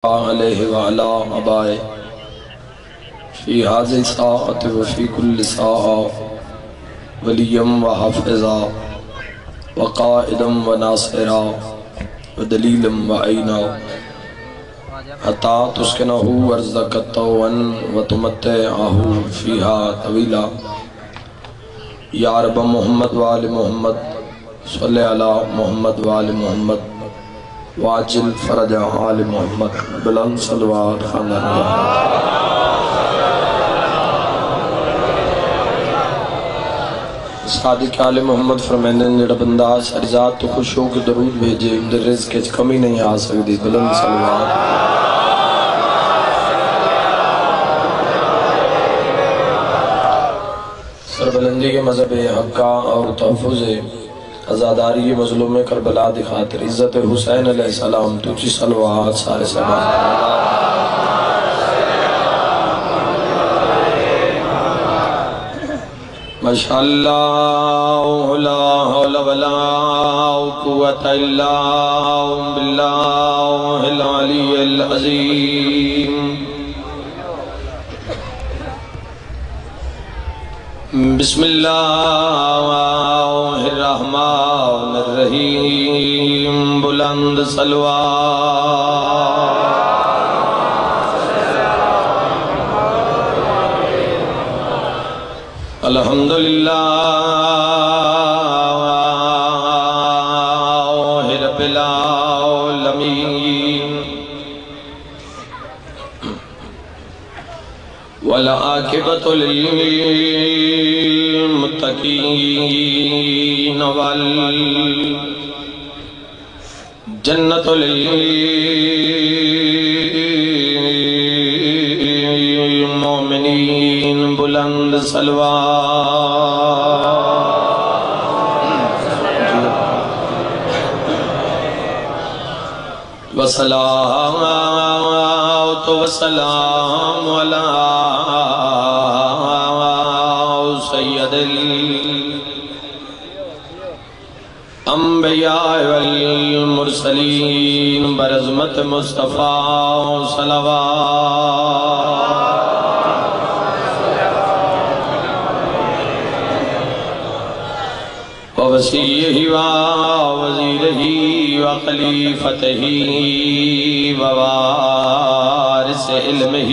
علیہ وعلا عبائے فی حاضر ساعت وفی کل ساعت ولیم و حفظا وقائدم و ناصرا ودلیلم و عینا حتی تسکنہو ورزقتون و تمتعہو فیہا طویلا یا رب محمد وآل محمد صلی علی محمد وآل محمد واجل فرج آل محمد بلند صلوات خاندان صادق آل محمد فرمائنے جڑا بندہ ساری ذات تو خوش ہو کے درود بھیجے در رزق کے کمی نہیں آ سکتی بلند صلوات سربلندی کے مذہب حقہ اور تحفظ ازاداری مظلوم کربلا دی خاطر عزت حسین علیہ السلام تجھے صلوات سارے سبا ماشاءاللہ لا حول ولا قوت الا باللہ العلی العظیم بسم اللہ الرحمن الرحیم بلند صلوات الحمدللہ رب العالمین والعاقبۃ للمتقین والجنۃ للمؤمنین بلند صلوات وصلاۃ وسلام علی سید الانبیاء والمرسلین برعظمت مصطفیٰ صلوات ووسیعہ ووزیرہ وخلیفتہ ووارث علمہ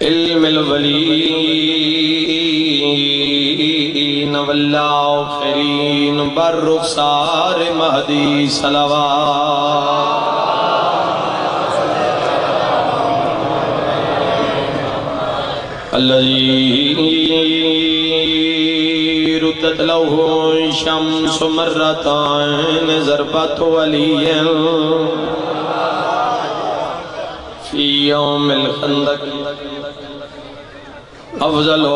علم الولین والآخرین بررخسار مہدی صلوات الذی ردت لہ شمس مرتان ضربت ولی فی یوم الخندق افضل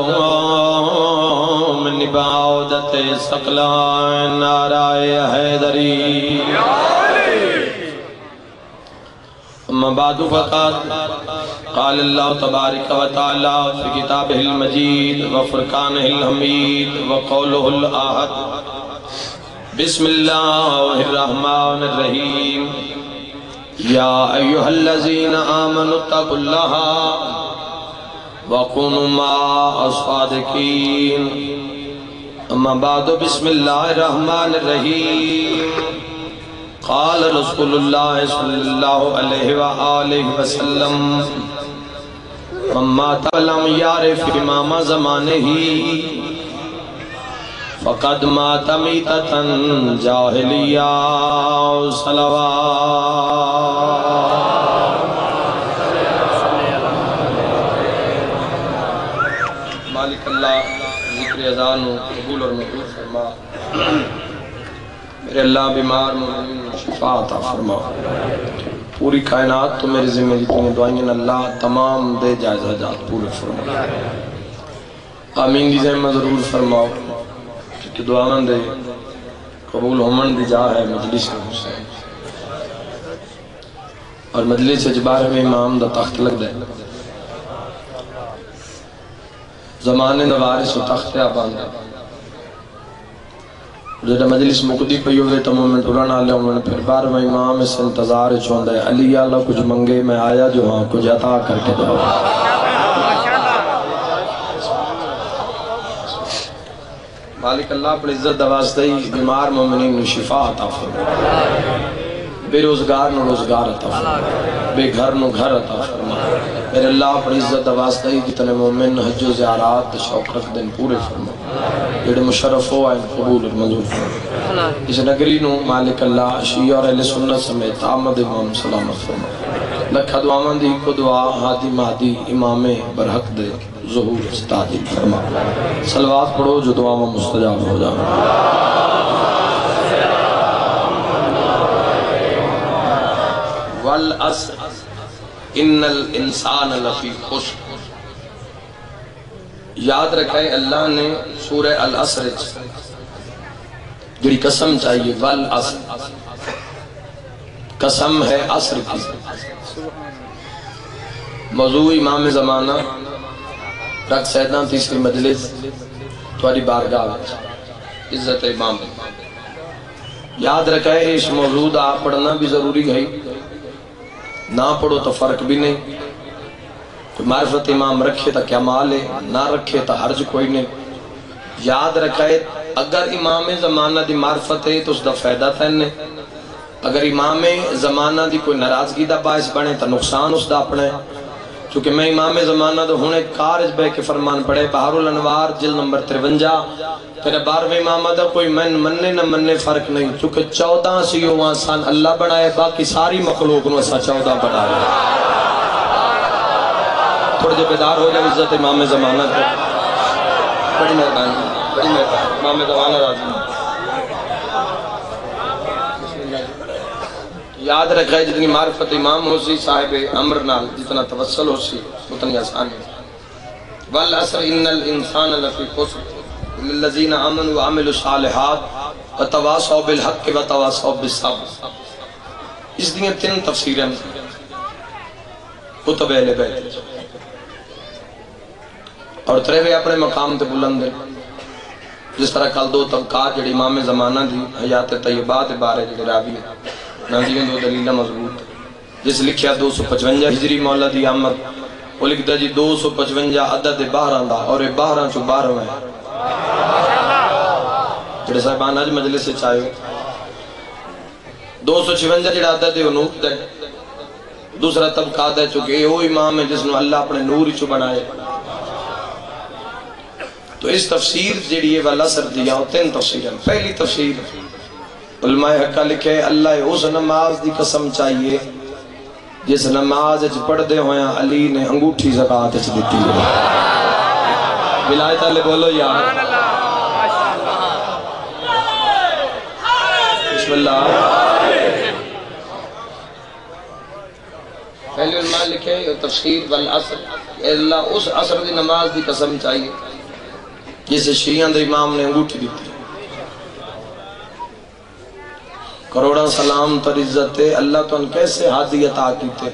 من بعودت سقلان نارائے حیدری اما بعد فقط قال اللہ تبارک و تعالی فی کتابہ المجید وفرقانہ الحمید وقولہ الاحد بسم اللہ الرحمن الرحیم یا ایہا الذین آمنوا اتقوا اللہ وَقُونُوا مَعَ الصَّادِقِينَ اما بعد بسم اللہ الرحمن الرحیم قال رسول اللہ صلی اللہ علیہ وآلہ وسلم وَمَّا تَعْلَمْ يَعْرِفْ امام زمانہ فَقَدْ مَاتَ مِيتَةً جَاہِلِيَّةً صلوات مالک اللہ ذکر اذان و قبول اور مقبول فرما میرے اللہ بیمار مومنین شفا عطا فرما پوری کائنات تو میری ذمہ جتنی دعائیں اللہ تمام دے جائز حاجات پورے فرما آمین دی ذمہ ضرور فرماؤ کہ دعاوں دے قبول ہومن دی جا ہے مجلس کے حسین اور مجلس اجبار میں امام دا تخت لگ دے زمانے دا وارث و تخت آبان جب مجلس مقدی پئی ہوئے تو میں ٹرن آ لیا ہوں پھر بار میں امام اس انتظار چوندہ ہے علی اللہ کچھ منگے میں آیا جو ہاں کچھ عطا کر کے دو مالک اللہ اپنی عزت دوازدہ ہی بیمار مومنین شفا عطا فرما بے روزگار نو روزگار عطا فرما بے گھر نو گھر عطا فرما میرے اللہ اپنی عزت دوازدہ ہی جتنے مومن حج و زیارات شوق رکھ دن پورے فرما جڑے مشرف ہو آئین قبول اور منظور فرما اس نگری نو مالک اللہ شیعہ اور اہل سنت سمیت آمد امام سلامت فرما لکھا دعاوان دی کو دعا ہادی مہدی امام برحق دے ظہور استادی فرما صلوات پڑھو جو دعاوان مستجاب ہو جانا والعصر ان الانسان لفی خسر یاد رکھیں اللہ نے سورہ العصر جڑی قسم چاہیے والعصر قسم ہے عصر کی موضوع امام زمانہ رکھ سیدنا تیسری مجلس تواری بارگاہ عزت امام یاد رکھیں اس موضوع دا پڑھنا بھی ضروری ہے نہ پڑھو تو فرق بھی نہیں کوئی معرفت امام رکھے تا کیا مال ہے نہ رکھے تا حرج کوئی نہیں یاد رکھے اگر امام زمانہ دی معرفت ہے تو اس دا فائدہ تھا نہیں اگر امام زمانہ دی کوئی ناراضگی دا باعث بنے تا نقصان اس دا اپنے چونکہ میں امام زمانہ دا ہونے کارج بے کے فرمان پڑھے بحر الانوار جلد نمبر 53 تیرے 12ویں امامہ دا کوئی مننے نہ مننے فرق نہیں چونکہ 14 سیوں وہاں اللہ بنائے باقی ساری مخلوق نو ایسا 14 بنائے تھوڑے جو بیدار ہو جائے عزت امام زمانہ کو بڑی مہربانی امام زمانہ راضی یاد رکھے جتنی معرفت امام ہو سی صاحب امر نال جتنا توسل ہو سی اتنی آسان ہے والعصر ان الانسان لفی خسر للذین آمنوا وعملوا الصالحات وتواصوا بالحق وتواصوا بالصبر اس دنیا 3 تفسیریں کتب اہل بیت اور تریوے اپنے مقام تے بلند ہے جس طرح کل 2 طبقات جڑی امام زمانہ دی حیات طیبات بارے جڑے راوی ہیں ناندیاں 2 دلیلہ مضبوط جس لکھیا 255 ہجری مولا دی آمد وہ لکھ دا جی 255 عدد 12 دا اور 12 چو 12 ہے جڑے صاحبان آج مجلس سے چاہے 256 جڑا عدد انوک دے دوسرا طبقات ہے چونکہ وہ امام ہے جس نے اللہ اپنے نور چو بنائے تو اس تفسیر جڑی ہے والعصر دیا ہو 3 تفسیر ہیں پہلی تفسیر علماء حقہ لکھے اللہ اس نماز دی قسم چاہیے جس نماز پڑھ دے ہویا علی نے انگوٹھی زکاة دیتی ہے بلائے تعالی بولو یا بسم اللہ پہلے علماء لکھے تفسیر والعصر اللہ اس عصر دی نماز دی قسم چاہیے جسے شیعہ دے امام نے انگوٹھی دیتی کروڑا سلام تر عزت اللہ تو ان کیسے ہادی عطا کیتے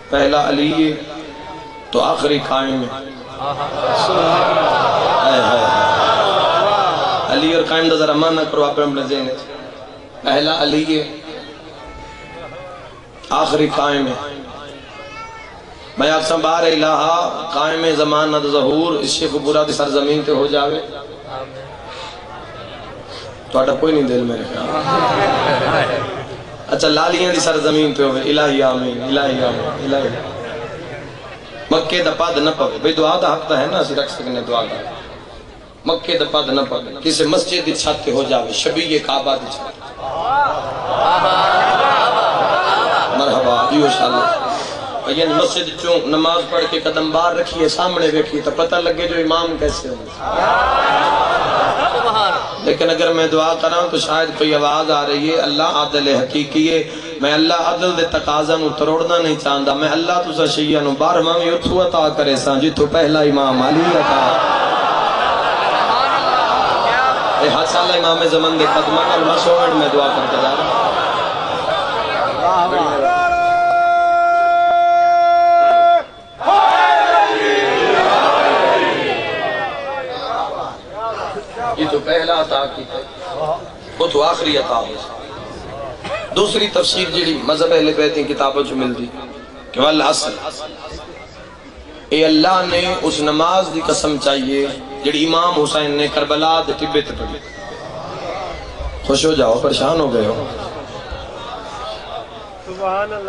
پہلا علی تو آخری قائم ہے علی اور قائم دا ذرا مانا کرو آپ اپنے ذہن پہلا علی ہے آخری قائم ہے میں اکثر بار الہا قائم زمانہ دا ظہور اس شیخ برا دی سرزمین تے ہو جاوے تو آٹا کوئی نہیں دل میرے خیال اچھا لالیاں دی سرزمین پہ ہوئے الہی آمین الہی آمین الہی مکہ دا پاد نہ پوے بھئی دعا دا حق دا ہے نا اسی رکھ سکنے دعا دا مکہ دا پاد نہ پوے کسی مسجد دی چھت ہو جاوے شبیہ کعبہ دی چھت مرحبا جیو شاءاللہ یعنی مسجد چون نماز پڑھ کے قدم بار رکھیے سامنے بیٹھیے تو پتہ لگے جو امام کیسے ہوں لیکن اگر میں دعا کراں تو شاید کوئی آواز آ رہی ہے اللہ عادل حقیقی ہے میں اللہ عادل دے تقاضا نو تروڑنا نہیں چاہتا میں اللہ تو سا شیعہ نو 12واں میں اتھو عطا کرے ساں جتو پہلا امام علی عطا اے ہاتھ سالہ امام زمن دے قدمہ اور مشہور میں دعا کرتا جا رہا یہ تو پہلا عطا کی ہے تو آخری عطا ہو. دوسری تفسیر جڑی مذہب اہل بیت کی کتابوں چ ملتی کہ والعصر اے اللہ نے اس نماز دی قسم چاہیے جڑی امام حسین نے کربلا دے ٹبے تے پڑھی. خوش ہو جاؤ، پریشان ہو گئے ہو.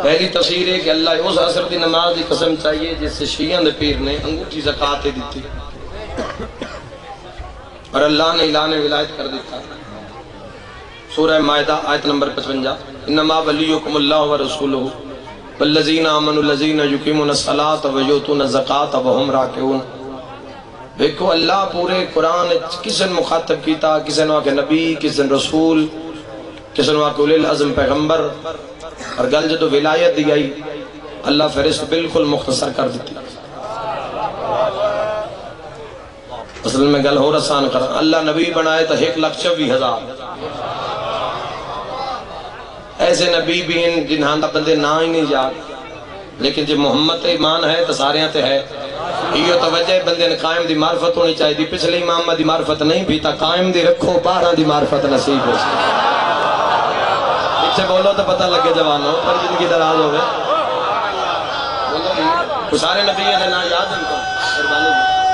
پہلی تفسیر ہے کہ اللہ اس عصر دی نماز دی قسم چاہیے جس سے شیعہ دے پیر نے انگوٹھی زکات دیتی اور اللہ نے اعلان ولایت کر دیتا. سورہ مائدہ آیت نمبر 55 انما ولیکم اللہ ورسولہ والذین آمنوا الذین یقیمون الصلاۃ ویؤتون الزکاۃ وہم راکعون. دیکھو اللہ پورے قرآن کس نے مخاطب کیتا، کس نے کہ نبی، کس نے رسول، کس نے کہ اولی العزم پیغمبر. اور گل جدو ولایت دی گئی اللہ فرشت بالکل مختصر کر دیتی. اصل میں گل ہو رسان کر اللہ نبی بنائے تو 1,24,000 ایسے نبی بھی ہیں جنہاں دا بندے نا ہی نہیں یاد، لیکن جب محمد ایمان ہے تو سارے تے ہے. یہ توجہ بندے نے قائم دی معرفت ہونی چاہیے. پچھلے امام دی معرفت نہیں بھی تا قائم دی رکھو 12 دی معرفت نصیب ہو. سے بولو تو پتہ لگے جوانوں پر زندگی دراز ہوگئے. سارے نبیوں دے نام یاد ان کو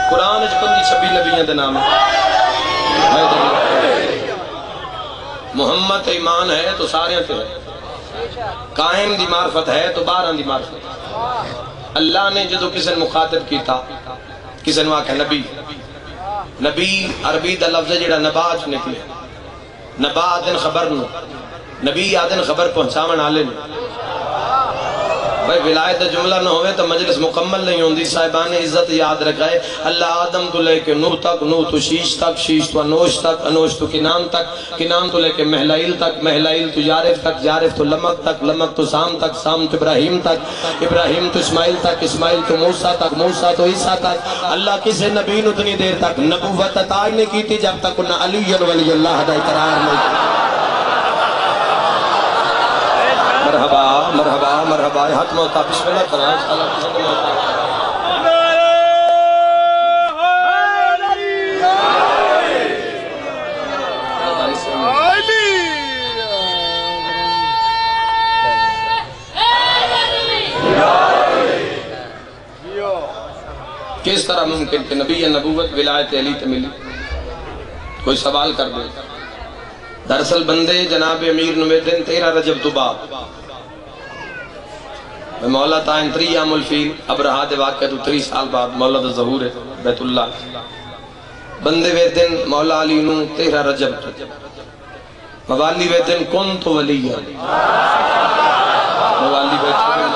قرآن 25 نبیوں دے نام محمد ایمان ہے تو سارے تے ہے، قائم دی معرفت ہے تو 12 دی معرفت. اللہ نے جدو کسی نے مخاطب کیتا کسی نے آکھا نبی. نبی عربی دا لفظ جڑا نباج نکلے، نبا آدن خبر نو، نبی آدن خبر پہنچاون آلے نو. بھائی ولایت جملہ نہ ہوئے تو مجلس مکمل نہیں ہوندی. صاحبان عزت یاد رکھائے اللہ آدم تو لے کے نوح تک، نوح تو شیش تک، شیش تو انوش تک، انوش تو کنان تک، کنان تو لے کے محلائل تک، محلائل تو یارف تک، یارف تو لمک تک، لمک تو سام تک، سام تو ابراہیم تک، ابراہیم تو اسماعیل تک، اسماعیل تو موسیٰ تک، موسیٰ تو عیسیٰ تک. اللہ کسے نبی نو اتنی دیر تک نبوت عطا نہیں کی تھی جب تک انہا علی ولی اللہ دا اقرار نہیں کی. مرحبا مرحبا مرحبا. حتم ہوتا بسم اللہ کرنا انشاءاللہ کسی کو ہوتا. کس طرح ممکن کہ نبی یا نبوت ولایت علی تے ملی؟ کوئی سوال کر دے. دراصل بندے جناب امیر نویدن 13 رجب تو بعد مولا تائن 3 یام الفیل ابرہا دے واقعہ تو 3 سال بعد مولا دا ظہور ہے بیت اللہ. بندے ویدن مولا علی نو 13 رجب موالی ویدن کن تو ولیہ موالی ویدن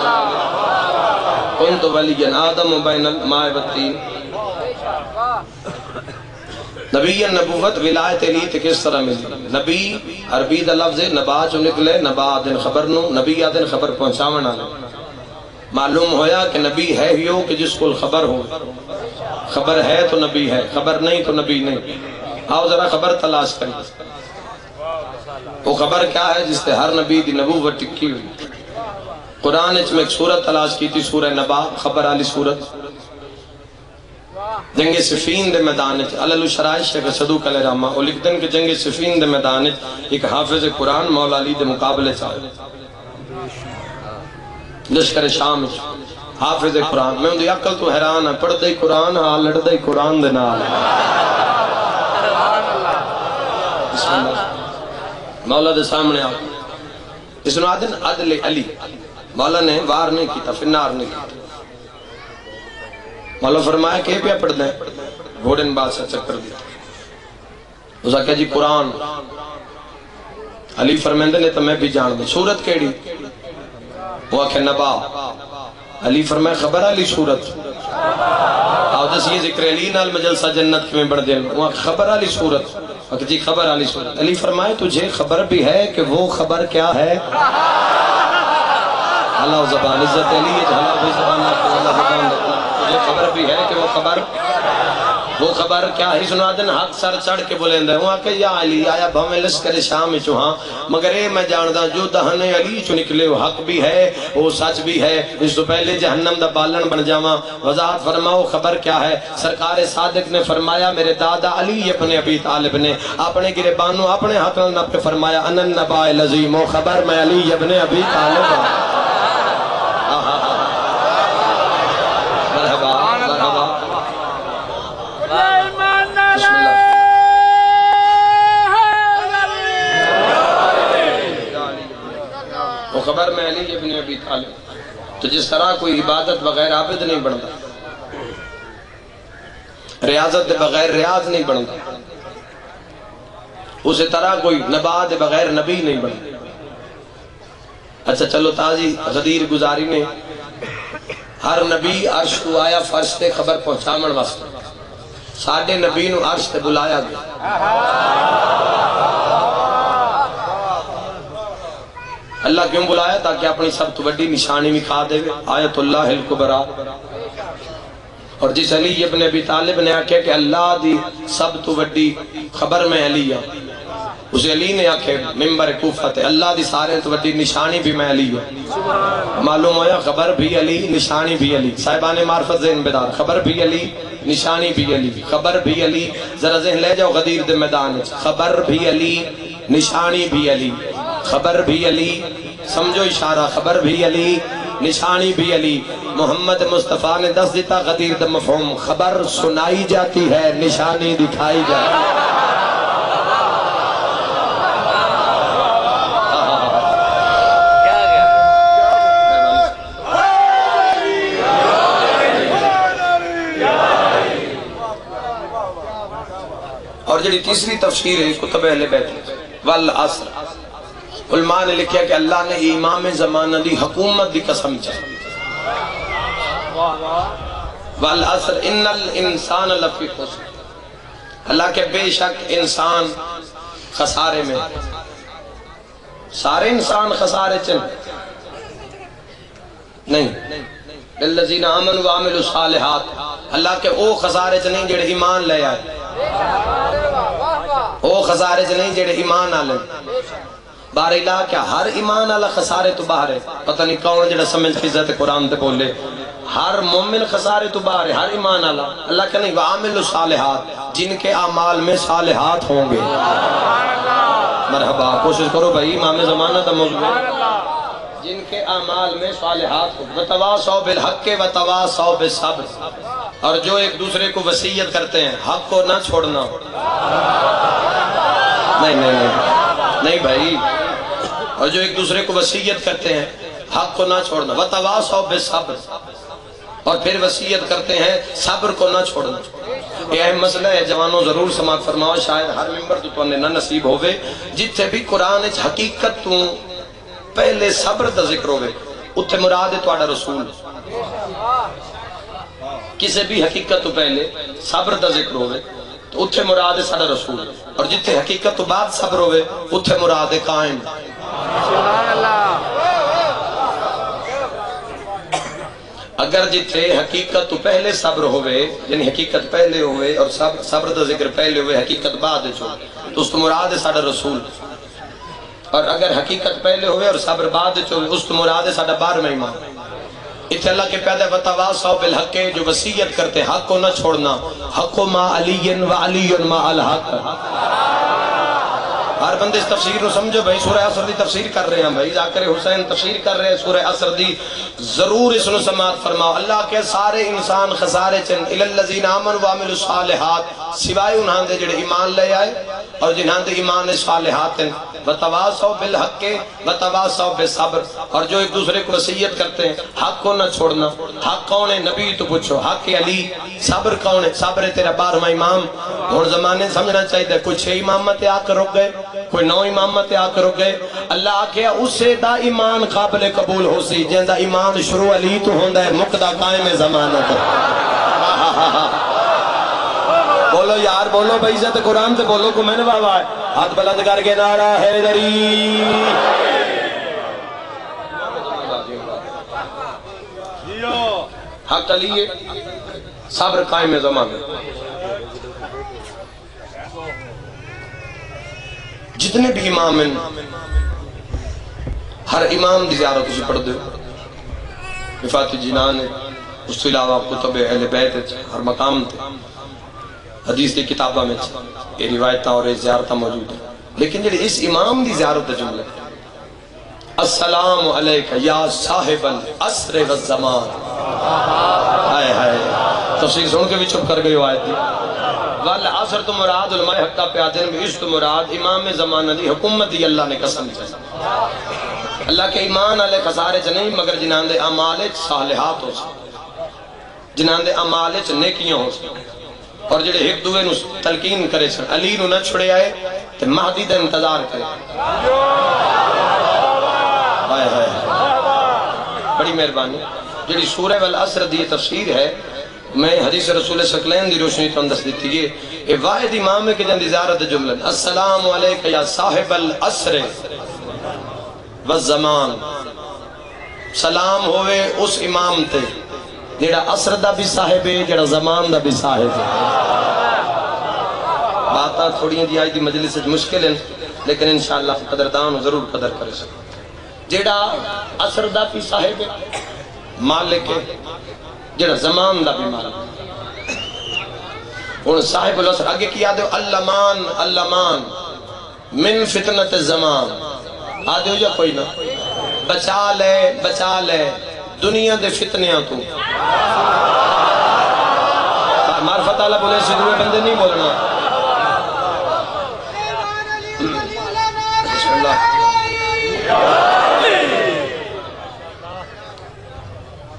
کن تو ولیہ آدم و بین الماء والتین. نبی نبوت ولایت علی تے کس طرح ملی؟ نبی عربی دا لفظ نبا جو نکلے، نبا آدن خبر نو، نبی آدن خبر پہنچاون آلے. معلوم ہویا کہ نبی ہے ہی ہو کہ جس کو خبر ہو. خبر ہے تو نبی ہے، خبر نہیں تو نبی نہیں. آؤ ذرا خبر تلاش کریں. وہ خبر کیا ہے جس سے ہر نبی دی نبوت ٹکی ہوئی؟ قرآن میں ایک سورت تلاش کی تھی، سورہ نبا، خبر علی سورت. جنگ صفین دے میدان علل شرائع شیخ صدوق علیہ رحمہ وہ لکھدن کہ جنگ صفین دے میدان ایک حافظ قرآن مولا علی دے مقابلے چاہے لشکر شام حافظ قرآن. میں اندھی عقل تو حیران ہے، پڑھ دے قرآن ہاں لڑ دے قرآن دے نال. بسم اللہ مولا دے سامنے آ اس نے آدن عدل علی. مولا نے وار نہیں کیتا، فنار نہیں کیتا. مولا فرمایا کہ پہ پڑھ دیں گھوڑن بات سے چکر دیا. اسا کہا جی قرآن. علی فرمیندے نے تو میں بھی جان دیں. سورت کیڑی؟ وہ کہ نبا. علی فرمایا خبر علی سورت. آو دس یہ ذکر علی نال مجلسہ جنت میں بڑھ دیں. وہ خبر علی سورت. وہ کہ جی خبر علی سورت. علی فرمایا تجھے خبر بھی ہے کہ وہ خبر کیا ہے؟ اللہ زبان عزت علی جھلا بھی زبان اللہ زبان دیتا. تجھے خبر بھی ہے کہ وہ خبر وہ خبر کیا ہی سنا دن حق سر چڑھ کے بولیں دے وہاں کہ یا علی آیا بھویں لشکر شام چوہاں مگر اے میں جاندہ جو دہن علی چو نکلے وہ حق بھی ہے وہ سچ بھی ہے اس تو پہلے جہنم دا بالن بن جاواں وضاحت فرماؤ خبر کیا ہے سرکار صادق نے فرمایا میرے دادا علی ابن ابی طالب نے اپنے گریبانوں اپنے ہاتھوں نہ پہ فرمایا ان النباء العظیم و خبر میں علی ابن ابی طالب مرحبا مرحبا بسم اللہ وہ خبر میں علی ابن ابی طالب تو جس طرح کوئی عبادت بغیر عابد نہیں بنتا ریاضت بغیر ریاض نہیں بنتا اسی طرح کوئی نبات بغیر نبی نہیں بنتا اچھا چلو تازی غدیر گزاری نے ہر نبی عرش کو آیا فرش تے خبر پہنچامن واسطے ساڑھے نبی نو عرش تے بلایا گیا اللہ کیوں بلایا تاکہ اپنی سب تو بڑی نشانی بھی کھا دے آیت اللہ الکبرا اور جس علی ابن ابی طالب نے آکھے کہ اللہ دی سب تو بڑی خبر میں علی ہے اسے علی نے آکھے ممبر کوفت ہے اللہ دی سارے تو بڑی نشانی بھی میں علی ہے معلوم ہویا خبر بھی علی نشانی بھی علی صاحبان معرفت ذہن بیدار خبر بھی علی نشانی بھی علی خبر بھی علی ذرا ذہن لے جاؤ غدیر دے میدان خبر بھی علی نشانی بھی علی خبر بھی علی سمجھو اشارہ خبر بھی علی نشانی بھی علی محمد مصطفیٰ نے دس دیتا غدیر دا مفہوم خبر سنائی جاتی ہے نشانی دکھائی جاتی ہے اور جڑی تیسری تفسیر ہے کتب اہل بیت والعصر علماء نے لکھیا کہ اللہ نے امام زمانہ دی حکومت دی قسم چاہی والعصر ان الانسان لفی خسر اللہ کے بے شک انسان خسارے میں سارے انسان خسارے چن نہیں للذین آمنوا وعملوا الصالحات اللہ کے او خسارے چ نہیں جڑے ایمان لے آئے او خسارے چ نہیں جڑے ایمان آلے بار الہ کیا ہر ایمان آلہ خسارے تو باہر ہے پتہ نہیں کون جڑا سمجھ فضت قرآن تے بولے ہر مومن خسارے تو باہر ہے ہر ایمان آلہ اللہ کہ نہیں وعملوا الصالحات جن کے اعمال میں صالحات ہوں گے مرحبا کوشش کرو بھائی امام زمانہ دا موضوع جن کے اعمال میں صالحات ہوں وتواصوا بالحق وتواصوا بالصبر اور جو ایک دوسرے کو وصیت کرتے ہیں حق کو نہ چھوڑنا نہیں بھائی اور جو ایک دوسرے کو وصیت کرتے ہیں حق کو نہ چھوڑنا وتواصوا بالصبر اور پھر وصیت کرتے ہیں صبر کو نہ چھوڑنا یہ اہم مسئلہ ہے جوانوں ضرور سماعت فرماؤ شاید ہر ممبر تو نہ نصیب ہوئے جتھے بھی قرآن حقیقت تو پہلے صبر دا ذکر ہوئے اتھے مراد ہے توڑا رسول کسے بھی حقیقت تو پہلے صبر دا ذکر ہوئے تو اتھے مراد ہے ساڑا رسول اور جتھے حقیقت تو بعد صبر ہوئے اتھے مراد ہے قائم اگر جتھے حقیقت تو پہلے صبر ہوئے یعنی حقیقت پہلے ہوئے اور صبر دا ذکر پہلے ہوئے حقیقت بعد چھوڑے تو اس تو مراد ہے ساڑا رسول اور اگر حقیقت پہلے ہوئے اور صبر بعد چھوڑے اس تو مراد ہے ساڑا بار میں ایمان اتھے اللہ کے پیدا وتواصوا بالحق جو وصیت کرتے حق کو نہ چھوڑنا حق ما علی و علی ما الحق ہر بندے اس تفسیر نو سمجھو بھائی سورہ عصر دی تفسیر کر رہے ہیں بھائی ذاکر حسین تفسیر کر رہے ہیں سورہ عصر دی ضرور اس نو سماعت فرماؤ اللہ کے سارے انسان خسارے چن الذین آمنوا وعملوا الصالحات سوائے انہاں دے جڑے ایمان لے آئے اور جنہاں دے ایمان صالحات ہیں وتواصوا بالحق وتواصوا بالصبر اور جو ایک دوسرے کو وصیت کرتے ہیں حق کو نہ چھوڑنا حق کون ہے نبی تو پوچھو حق علی صبر کون ہے صبر ہے تیرا 12واں امام اور زمانے سمجھنا چاہیے کوئی 6 امامت آ کر رک گئے کوئی 9 امامت آ کر رک گئے اللہ آکھے اسے دا ایمان قابل قبول ہو سی جن دا ایمان شروع علی تو ہوندہ ہے مقدہ قائم زمانہ پر بولو یار بولو بھائی عزت قرآن سے بولو کو میں نے بابا ہے ہاتھ بلند کر کے نعرہ حیدری حق علی صبر قائم زمانہ جتنے بھی امام ہیں ہر امام دی زیارت سے پڑھ دو وفات جنان ہے اس کے علاوہ کتب اہل بیت ہر مقام تے حدیث کی کتابہ میں یہ روایتاں اور زیارتاں موجود ہیں لیکن جڑے اس امام دی زیارت دا جملہ السلام علیکہ یا صاحب العصر والزمان ہائے ہائے تفسیر سن کے بھی چپ کر گئی آیت دی والعصر تو مراد علماء حقہ پہ آتے ہیں اس تو مراد امام زمانہ دی حکومت دی اللہ نے قسم چاہتا اللہ کے ایمان علیہ خسارے چ نہیں مگر جنان دے اعمال صالحات ہو سکتے جنان دے اعمال نیکیاں ہو سکتے اور جڑے ایک دوے نو تلقین کرے سن علی نو نہ چھڑے آئے تے مہدی دا انتظار کرے ہائے ہائے بڑی مہربانی جڑی سورہ والعصر دی تفسیر ہے میں حدیث رسول ثقلین دی روشنی تو اندس دیتی یہ واحد امام ہے کہ جن دی زیارت جملہ السلام علیکہ یا صاحب العصر والزمان سلام ہوئے اس امام تے جڑا عصر دا بھی صاحب ہے جڑا زمان دا بھی صاحب ہے باتاں تھوڑی دی آئی دی مجلس مشکل ہیں لیکن انشاءاللہ قدردان ضرور قدر کرے سکتے جڑا عصر دا بھی صاحب ہے مالک ہے جڑا زمان دا بھی مالک ان صاحب العصر آگے کیا دو اللمان اللمان من فتنت الزمان آدھے ہو جا کوئی نہ بچا لے دنیا دے فتنیاں تو معرفت اللہ بولے سے دوئے بندے نہیں بولنا بسم اللہ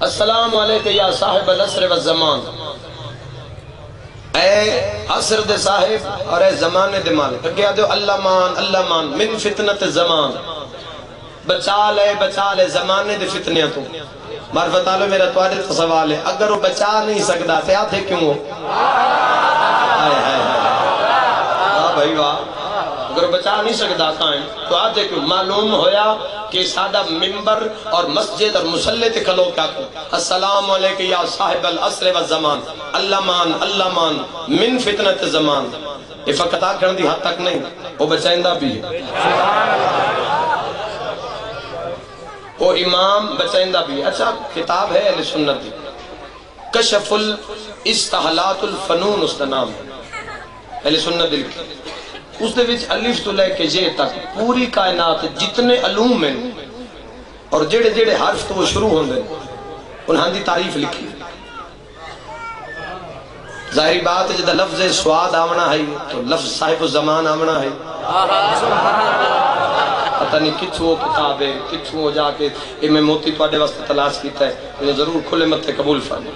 السلام علیکہ یا صاحب العصر والزمان اے عصر دے صاحب اور اے زمانے دے مالک کیا دو اللہ مان من فتنت الزمان بچا لے زمانے دے فتنیاں تو معرفت آلو میرا توارد کا سوال ہے اگر وہ بچا نہیں سکتا تھے آتے کیوں ہو بھائی واہ اگر وہ بچا نہیں سکتا کائیں تو آتے کیوں معلوم ہویا کہ سادہ ممبر اور مسجد اور مسلح تے کھلو کیا کہو السلام علیکہ یا صاحب العصر والزمان اللہ مان من فتنت زمان یہ فقط آکھن دی حد تک نہیں وہ بچائندہ بھی ہے وہ امام بچائندہ بھی اچھا کتاب ہے اہل سنت دی کشف الاستحلات الفنون اس کا نام اہل سنت دی اس دے وچ الف تو لے کے یہ تک پوری کائنات جتنے علوم ہیں اور جڑے جڑے حرف تو وہ شروع ہوندے انہاں دی تعریف لکھی ظاہری بات ہے جدہ لفظ سواد آمنا ہے تو لفظ صاحب الزمان آمنا ہے پتہ نہیں کتھو کتاب ہے کتھو جا کے یہ میں موتی توڑے واسطے تلاش کیتا ہے انہیں ضرور کھلے مت قبول فرمائے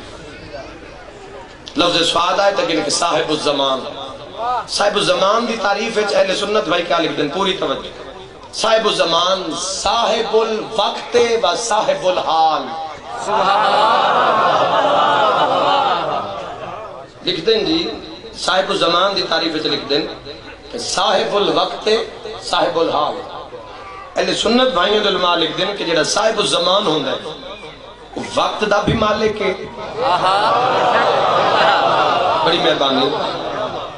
لفظ سواد آئے تک کہ صاحب الزمان دی تعریف ہے اہل سنت بھائی کیا لکھ دیں پوری توجہ صاحب الزمان صاحب الوقت و صاحب الحال لکھ دیں جی صاحب الزمان دی تعریف ہے لکھ دیں کہ صاحب الوقت صاحب الحال اہل سنت بھائیوں دل مالک دن کہ جڑا صاحب الزمان ہوندہ ہے وقت دا بھی مالک ہے بڑی مہربانی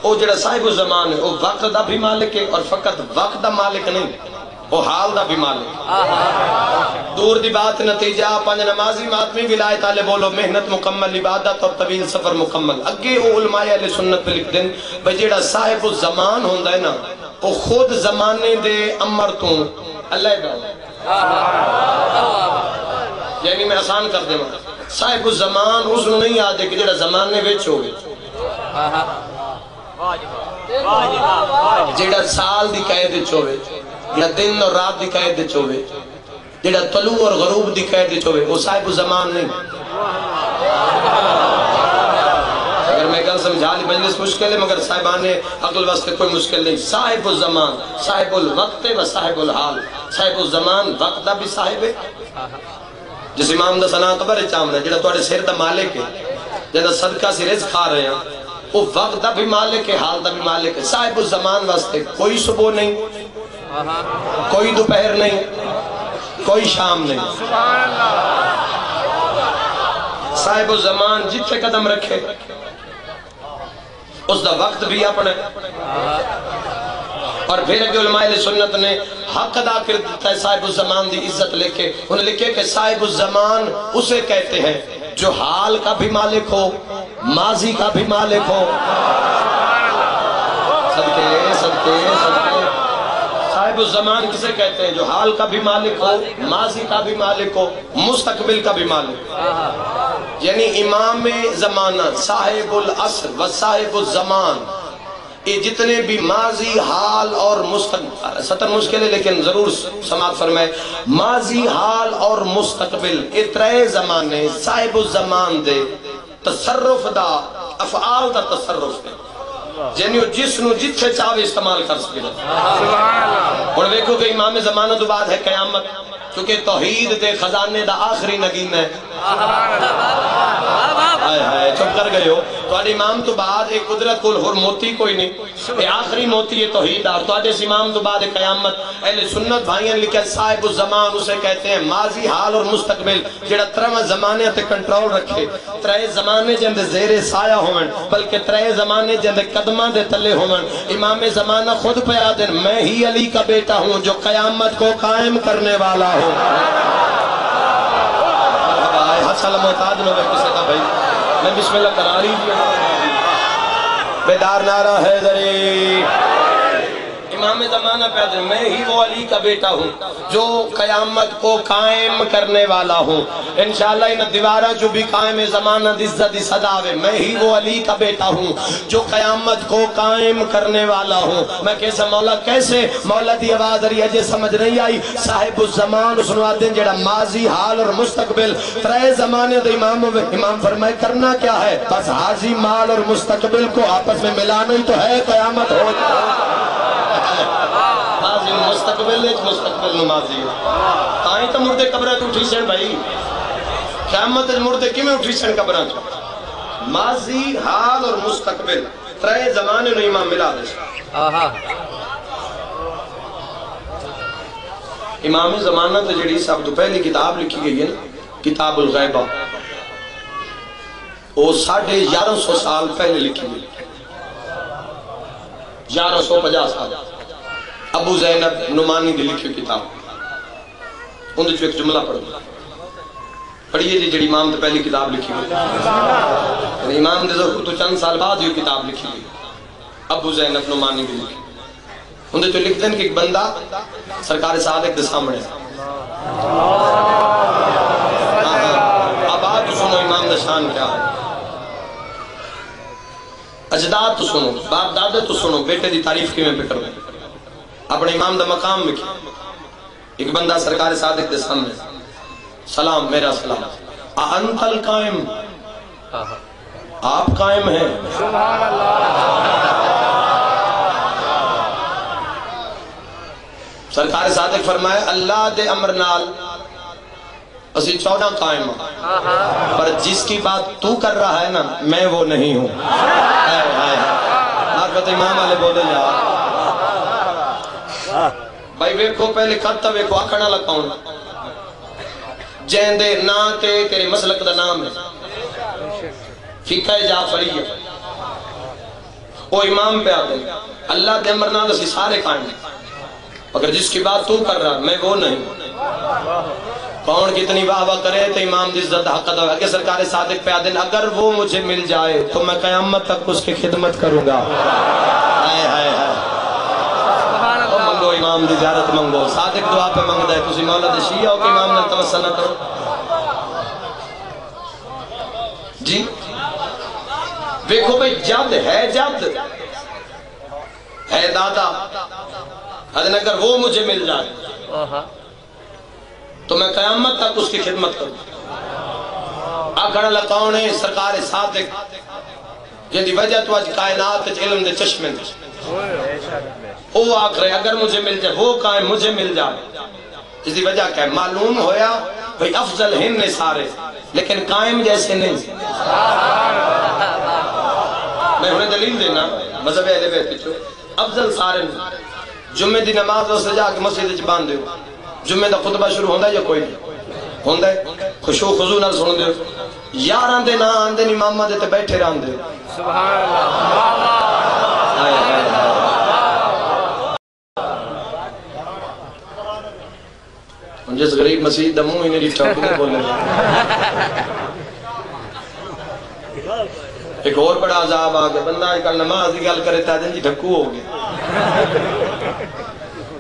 وہ جڑا صاحب الزمان ہے وہ وقت دا بھی مالک ہے اور فقط وقت دا مالک نہیں وہ حال دا بھی مالک دور دی بات نتیجہ پانچ نمازی ماتمی ولایت آلے بولو محنت مکمل عبادت اور طویل سفر مکمل اگے وہ علماء اہل سنت پہ لکھ دن بھئی جڑا صاحب الزمان ہوندہ ہے نا وہ خود زمانے دے امر تو اللہ دا یعنی میں آسان کر دے صاحب الزمان اس نے نہیں آدھے کہ جڑا زمانے ویچ ہوئے جڑا سال دی قید چوے جڑا دن اور رات دی قید چوے جڑا طلوع اور غروب دی قید چوے وہ صاحب الزمان نہیں اگر میں کل سمجھا لی مجلس مشکل ہے مگر صاحبان عقل واسطے کوئی مشکل نہیں صاحب الزمان صاحب الوقت و صاحب الحال صاحب الزمان وقت دا بھی صاحب ہے جس امام دا سنا قبر چام رہے جڑا توڑے سیر دا مالک ہے جڑا صدقہ سے رزق کھا رہے ہیں وہ وقت دا بھی مالک ہے حال دا بھی مالک ہے صاحب الزمان واسطے کوئی صبح نہیں کوئی دوپہر نہیں کوئی شام نہیں صاحب الزمان جتنے قدم رکھے اس دا وقت بھی اپنے اور پھر اگے علماء اہل سنت نے حق ادا کر دیتا ہے صاحب الزمان دی عزت لے کے. انہوں نے لکھے کہ صاحب الزمان اسے کہتے ہیں جو حال کا بھی مالک ہو ماضی کا بھی مالک ہو. صدقے صدقے صدقے. صاحب الزمان کسے کہتے ہیں جو حال کا بھی مالک ہو ماضی کا بھی مالک ہو مستقبل کا بھی مالک ہو. یعنی امام زمانہ صاحب العصر و صاحب الزمان یہ جتنے بھی ماضی حال اور مستقبل سطر مشکل ہے لیکن ضرور سماعت فرمائے. ماضی حال اور مستقبل اترے زمانے صاحب الزمان دے تصرف دا افعال دا تصرف دے یعنی جس نو جتھے چاہے استعمال کر سکے. اور دیکھو کہ امام زمانہ تو بعد ہے قیامت کیونکہ توحید دے خزانے دا آخری نگین ہے. چپ کر گئے ہو تو امام تو بعد ایک قدرت کل ہر موتی کوئی نہیں یہ آخری موتی ہے توحید ہے. تو اس امام تو بعد قیامت اہل سنت بھائیاں لکھے صاحب الزمان اسے کہتے ہیں ماضی حال اور مستقبل جڑا ترے زمانے تے کنٹرول رکھے. ترے زمانے جندے زیر سایہ ہون بلکہ ترے زمانے جندے قدماں دے تلے ہون. امام زمانہ خود پہ دن میں ہی علی کا بیٹا ہوں جو قیامت کو قائم کرنے والا ہوں. حسن محتاج میں کسے کا بھائی میں بسم اللہ کرا رہی دیا بیدار نعرہ حیدری. امام زمانہ پیدا میں ہی وہ علی کا بیٹا ہوں جو قیامت کو قائم کرنے والا ہوں. انشاءاللہ ان دیوارہ جو بھی قائم زمانہ عزت صداوے میں ہی وہ علی کا بیٹا ہوں جو قیامت کو قائم کرنے والا ہوں. میں کیسا مولا کیسے مولا دی آواز رہی ہے جے سمجھ نہیں آئی. صاحب الزمان اس نوادن جڑا ماضی حال اور مستقبل ترے زمانے دے امام فرمائے کرنا کیا ہے بس حاضی مال اور مستقبل کو آپس میں ملانا ہی تو ہے قیامت ہو. ماضی مستقبل ایک مستقبل نمازی تائیں تو مردے قبرہ تو اٹھی سن بھائی قیامت مردے کی میں اٹھی سن قبرہ ماضی حال اور مستقبل ترے زمانے نے امام ملا دے. امام زمانہ تو جڑی سب تو پہلی کتاب لکھی گئی ہے نا کتاب الغیبہ وہ 1150 سال پہلے لکھی گئی 1150 سال. ابو زینب نعمانی دی لکھی کتاب اندر جو ایک جملہ پڑھیے جی جڑی امام دے پہلی کتاب لکھی گئی امام دے ظہور تو چند سال بعد یہ کتاب لکھی گئی ابو زینب نعمانی دی لکھی اندر جو لکھتے ہیں کہ ایک بندہ سرکار صادق دے سامنے اب آپ سنو امام دے شان کیا ہے. اجداد تو سنو باپ دادے تو سنو بیٹے دی تعریف کی میں پکر دیں اپنے امام دا مقام میں کیا. ایک بندہ سرکار صادق دے سامنے سلام میرا سلام انت القائم آپ قائم ہیں. سرکار صادق فرمائے اللہ دے امر نال اسی 14 قائم پر جس کی بات تو کر رہا ہے نا میں وہ نہیں ہوں. آرفت امام والے بولے جا بھائی ویکھو پہلے کرتا ویکھو آکھنا لگا ہوں جہندے نا تے تیرے مسلک دا نام ہے فقہ جعفریہ وہ امام پہ آتے اللہ دے امر نال اسی سارے قائم اگر جس کی بات تو کر رہا میں وہ نہیں. کون کتنی واہ واہ کرے تو امام دی عزت حق ادا کہ سرکار صادق پہ آدن اگر وہ مجھے مل جائے تو میں قیامت تک اس کی خدمت کروں گا. منگو امام دی زیارت منگو صادق دعا پہ منگ دے تسی مولا دے شیعہ ہو کہ امام نے توسل نہ کرو جی. دیکھو بھئی جد ہے دادا ادن اگر وہ مجھے مل جائے تو میں قیامت تک اس کی خدمت کروں. آکھنا لکاؤں نے سرکار صادق جن دی وجہ تو آج کائنات علم دے چشمے وہ آکھ رہے اگر مجھے مل جائے وہ قائم مجھے مل جائے اس دی وجہ کیا ہے معلوم ہویا بھئی افضل ہن نے سارے لیکن قائم جیسے نہیں. میں انہیں دلیل دینا مذہب اہل بیت پچھو افضل سارے جمعہ دی نماز اس جا کے مسجد باندھ دیو جمعہ دا خطبہ شروع ہوندہ یا کوئی نہیں ہوندہ ہے خوشو خضو نال سن دیو یاران دے نا آن دے امامہ دے تے بیٹھے ران دیو سبحان اللہ. جس غریب مسیح دا منہ انہیں ٹھاکو دے بولے ایک اور بڑا عذاب آگیا بندہ ایک نماز دی گل کرے تا دن جی ڈھکو ہو گیا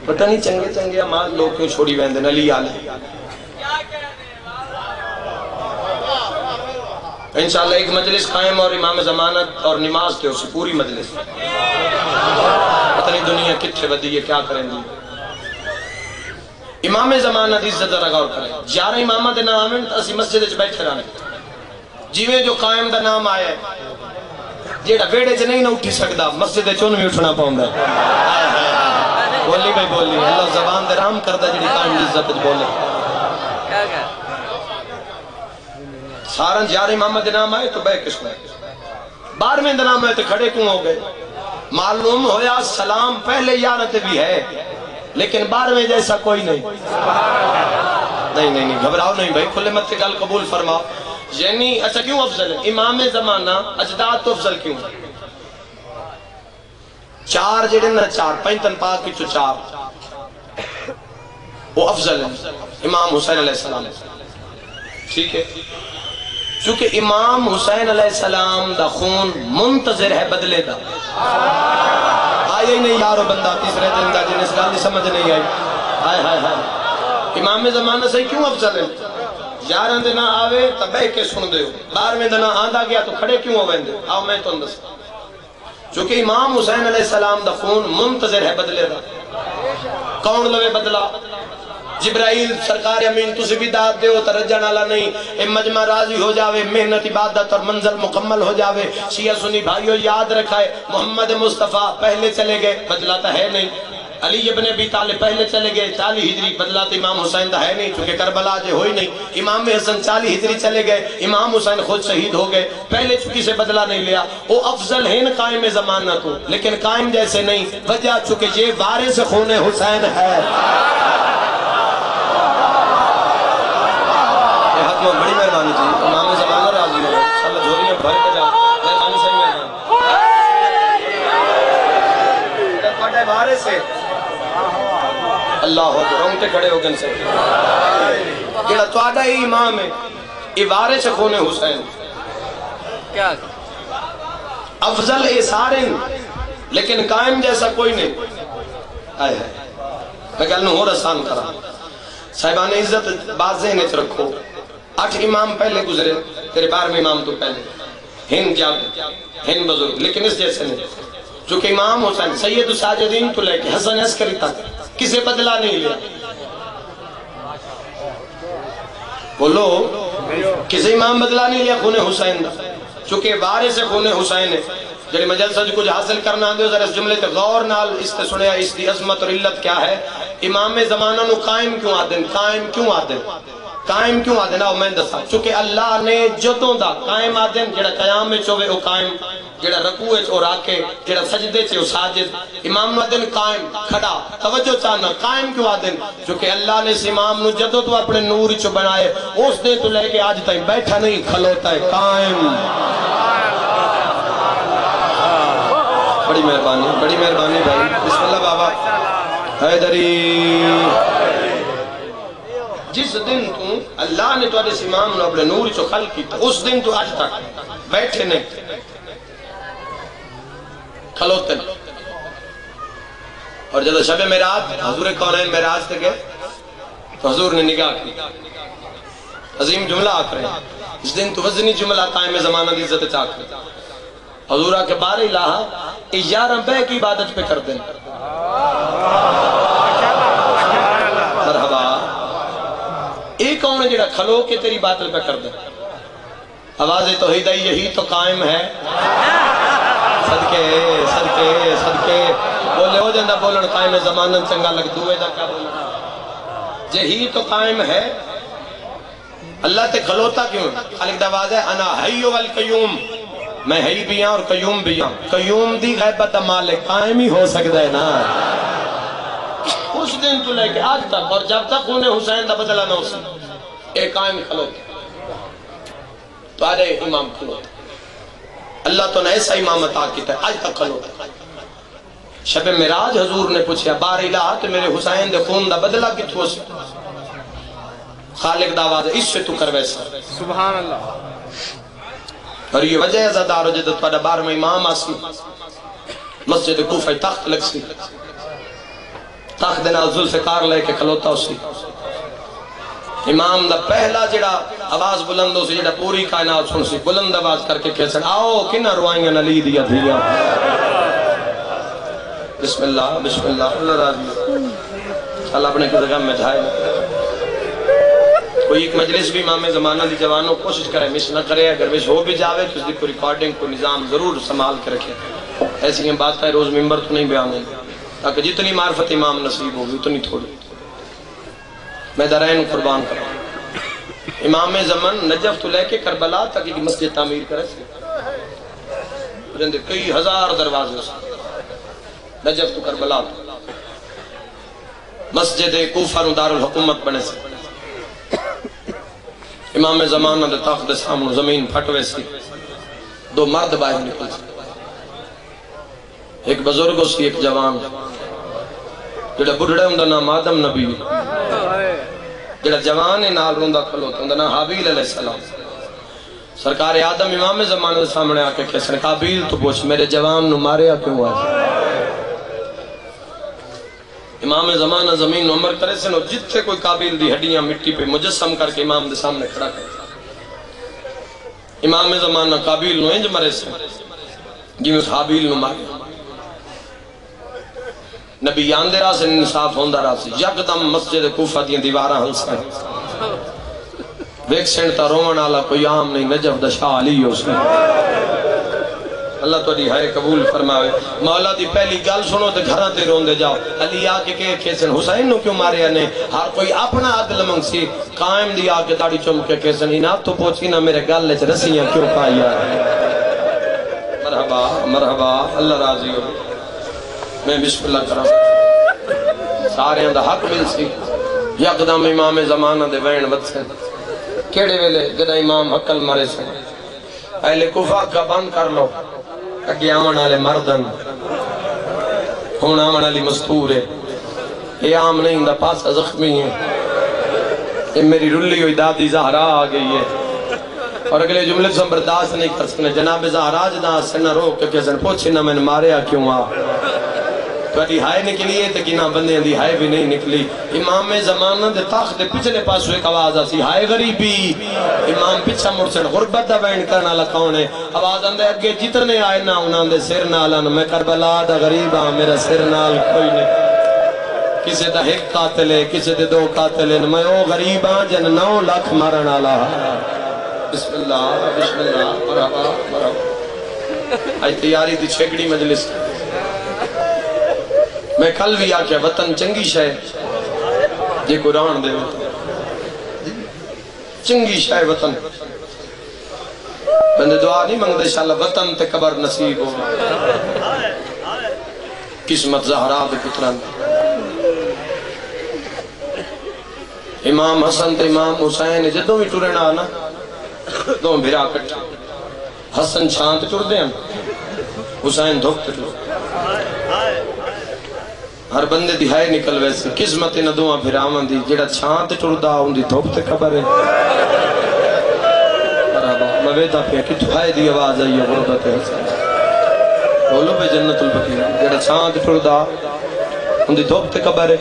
پتہ نہیں چنگے چنگے عمال لوگ کیوں چھوڑی ویندے نلی آلے انشاءاللہ ایک مجلس قائم اور امام ضمانت اور نماز تے اسی پوری مجلس پتہ نہیں دنیا کتھے بدی ہے کیا کریں دی امام ضمانت عزت ذرا غور کریں 11 امامہ دے نام آمین اسی مسجد اچھ بیٹھے رہنے جیویں جو قائم دا نام آیا ہے جیڑا بیڑے چ نہیں نہ اٹھی سکدا مسجد چون بھی اٹھنا پاؤں ہے بولی بھائی بولی اللہ زبان دے رام کردہ جیڑی قائم دی عزت بولے سارن 11 امامہ دے نام آئے تو بے کس میں 12ویں دے نام آئے تو کھڑے کیوں ہو گئے معلوم ہویا سلام پہلے یارت بھی ہے لیکن 12ویں جیسا کوئی نہیں نہیں گھبراؤ نہیں بھائی کھلے مت گل قبول فرماؤ یعنی اچھا کیوں افضل ہے امام زمانہ اجداد تو افضل کیوں 4 جڑے نا 4 پینتن پاک کی 4 وہ افضل ہے امام حسین علیہ السلام ٹھیک ہے چونکہ امام حسین علیہ السلام دا خون منتظر ہے بدلے دا آئے ہی نہیں یارو بندہ تیسرے دن دا جن اس گل نہیں سمجھ نہیں آئی ہائے ہائے ہائے امام زمانہ سے کیوں افضل ہے 11 دن آوے تب بے کے سن دے 12ویں دن آندہ گیا تو کھڑے کیوں ہوئے دے آؤ میں تو اندس چونکہ امام حسین علیہ السلام دا خون منتظر ہے بدلے دا کون لوے بدلا جبرائیل سرکار امین تُسی بھی داد دے ہو ترجن آلہ نہیں اے مجمع راضی ہو جاوے محنت عبادت اور منزل مکمل ہو جاوے شیعہ سنی بھائیو یاد رکھائے محمد مصطفیٰ پہلے چلے گئے بدلاتا ہے نہیں علی ابن ابی طالب پہلے چلے گئے 40 ہجری بدلاتا امام حسین دا ہے نہیں چونکہ کربلا جے ہوئی نہیں امام حسن 40 ہجری چلے گئے امام حسین خود شہید ہو گئے پہلے چکی سے بدلا نہیں لیا وہ افضل ہیں قائم زمانہ تو لیکن قائم جیسے نہیں وجہ چونکہ یہ وارث خون حسین ہے بڑی مہربانی جی امام زمانہ راضی ہو انشاءاللہ جھولیاں بھر کے جاؤ مہربانی صحیح مہربانی پڑھے بارے سے اللہ ہو رونگتے کھڑے ہو گن سے جڑا توڑا ہی امام ہے ایوارے سے خون حسین کیا افضل اے سارے لیکن قائم جیسا کوئی نہیں آئے ہے میں کہلوں ہو رسان کرا صاحبان عزت بات ذہنچ رکھو 8 امام پہلے گزرے تیرے 12ویں امام تو پہلے ہند کیا ہند بزرگ لیکن اس جیسے نہیں چونکہ امام حسین سید ساجدین تو لے کے حسن عسکری تک کسے بدلا نہیں لیا بولو کسے امام بدلا نہیں لیا خون حسین دا چونکہ وارث سے خون حسین ہے جڑے مجلسہ جو کچھ حاصل کرنا دے ذرا اس جملے تے غور نال اس تے سنیا اس دی عظمت اور علت کیا ہے امام زمانہ نو قائم کیوں آدن قائم کیوں آدن آؤ میں دسا چونکہ اللہ نے جدوں دا قائم آدن جڑا قیام میں چوے او قائم جڑا رکوع ہے او راکے جڑا سجدے چھے او ساجد امام آدن قائم کھڑا توجہ چاہنا قائم کیوں آدن چونکہ اللہ نے اس امام نو جدوں تو اپنے نور چو بنائے اس دے تو لے کے آج تائیں بیٹھا نہیں کھلوتا ہے قائم بڑی مہربانی بھائی بسم اللہ بابا حیدری جس دن تو اللہ نے تو اس امام نے اپنے نور چو خلق کی اس دن تو آج تک بیٹھے نہیں کھلوتے اور جب شب معراج حضور کونین معراج تک گئے تو حضور نے نگاہ کی عظیم جملہ آکھ رہے ہیں اس دن تو وزنی جملہ قائم زمانہ دی عزت چاک رہے حضور آکے بار الہا 11 بے کی عبادت پہ کر دیں مرحبا ایک کون ہے جڑا کھلو کے تیری باتل پہ کر دیں آواز توحید یہی تو قائم ہے صدقے بولے ہو جاندہ بولن قائم زمانن چنگا لگ دوئے دا کیا بولن یہی تو قائم ہے اللہ تے کھلوتا کیوں خالق دا آواز ہے انا حیو والقیوم میں ہی بھی ہاں اور قیوم بھی ہاں قیوم دی غیبت مالک قائم ہی ہو سکتا ہے نا اس دن تو لے کے آج تک اور جب تک انہیں حسین دا بدلہ نہ ہو سکتا ایک قائم کھلوتا تو آرے امام کھلوتا اللہ تو نے ایسا امام عطا کیتا ہے آج تک کھلوتا شب معراج حضور نے پوچھا بار الہ تو میرے حسین دے خون دا بدلہ کتھو سے خالق دا آواز اس سے تو کر ویسا سبحان اللہ. اور یہ وجہ ازادار جدو تھوڑا بار میں امام آسی مسجد کوفہ تخت لگ سی تخت دینا ذوالفقار لے کے کھلوتا اسی امام دا پہلا جڑا آواز بلند ہو سی جڑا پوری کائنات سن سی بلند آواز کر کے کہہ سن آؤ کنہ روائیاں نلی دیا دیا بسم اللہ اللہ راضی اللہ اپنے کی جگہ میں جھائے کوئی ایک مجلس بھی امام زمانہ دی جوانوں کوشش کرے مس نہ کرے اگر مس ہو بھی جاوے تو اس دی کوئی ریکارڈنگ کوئی نظام ضرور سنبھال کے رکھے ایسی بات ہے روز ممبر تو نہیں بیان ہے تاکہ جتنی معرفت امام نصیب ہوگی اتنی تھوڑی میں درائن قربان کروں امام زمان نجف تو لے کے کربلا تک ایک مسجد تعمیر کرے جندے کئی ہزار دروازے سے نجف تو کربلا مسجد کوفہ نو دار الحکومت بنے سے امام زمانہ دے تخت دے سامنے زمین پھٹوے سی دو مرد باہر نکل سی ایک بزرگ سی ایک جوان جڑا بڑھڑے ہوں دا نام آدم نبی جڑا جوان نال روندہ کھلوتا ہوں دا نام حابیل علیہ السلام سرکار آدم امام زمانہ دے سامنے آکے کہتے ہیں قابیل تو پوچھ میرے جوان نو مارے کیوں آئے امام زمانہ زمین عمر کرے سے نو جتھے کوئی قابیل دی ہڈیاں مٹی پہ مجسم کر کے امام دے سامنے کھڑا کرتا امام زمانہ قابیل نو انج مرے سے جی اس حابیل نو مارے نبی آندے رہا سے انصاف ہوندہ رہا سے یکدم مسجد کوفہ دیا دیوارہ ہنسا ہے ویک سنٹا رومن آلہ کوئی عام نہیں نجف دا شاہ علی ہو سے اللہ تو دی ہائے قبول فرماوے مولا دی پہلی گل سنو تے گھراں تے روندے جاؤ علی آکے کہسن حسین نو کیوں مارے آنے ہر کوئی اپنا عدل منگ سی قائم دی آکے داڑی چم کے کہسن اناب تو پوچھی نا میرے گل لے رسیاں کیوں پائی آئے مرحبا مرحبا اللہ راضی ہو میں بسم اللہ کرام سارے اندہ حق مل سی یقدم امام زمانہ دے وین ود سے کیڑے ویلے جدہ امام حقل مرے سے اہل کفا کا بند کر لو اگے آمن آلے مردن ہون آمن آلی مستور ہے یہ عام نہیں دا پاسا زخمی ہے یہ میری رلی ہوئی دادی زہرا آگئی ہے اور اگلے جملے سے ہم برداشت نہیں کر سکنے جناب زہرا جدا سے نہ روک کہ سن پوچھی نہ میں نے ماریا کیوں آ تو اٹھی ہائے نکلی ہے تکی نہ بندے دی ہائے بھی نہیں نکلی امام زمانہ دے تاخت دے پچھلے پاسو ایک آواز آسی ہائے غریبی امام پچھا مرسن غربت دا بین کرنا لکھاؤں نے آواز اندے اگے جتنے آئے نہ انہاں دے سر نالن میں کربلا دا غریبا میرا سر نال کوئی نہیں کسے دا ایک قاتل ہے کسے دے دو قاتل ہیں میں او غریبا جن 9 لاکھ مارن آلہ بسم اللہ مرحبا مرحبا آج تیاری دی چھگڑی مجلس میں کل بھی آکیا وطن چنگی شاہ جے قرآن دے وطن چنگی شاہ وطن بندے دعا نہیں منگ دے انشاءاللہ وطن تے قبر نصیب ہو قسمت زہرا دے پتران امام حسن تے امام حسین جدوں بھی ٹورنا آنا دو بھرا کٹ حسن چھانت ٹور دے حسین دھوکتے ٹور ہر بندے دی ہائے نکل ویسے قسمت نہ دعا پھر آمن دی جڑا چھانت ٹردا ہوں دی دھوپ تے خبر ہے مرحبا میں ویدہ پہ کہ تو ہائے دی آواز آئی ہے غربت حسین بولو پہ جنت البقیع جڑا چھانت ٹردا ہوں دی دھوپ تے خبر ہے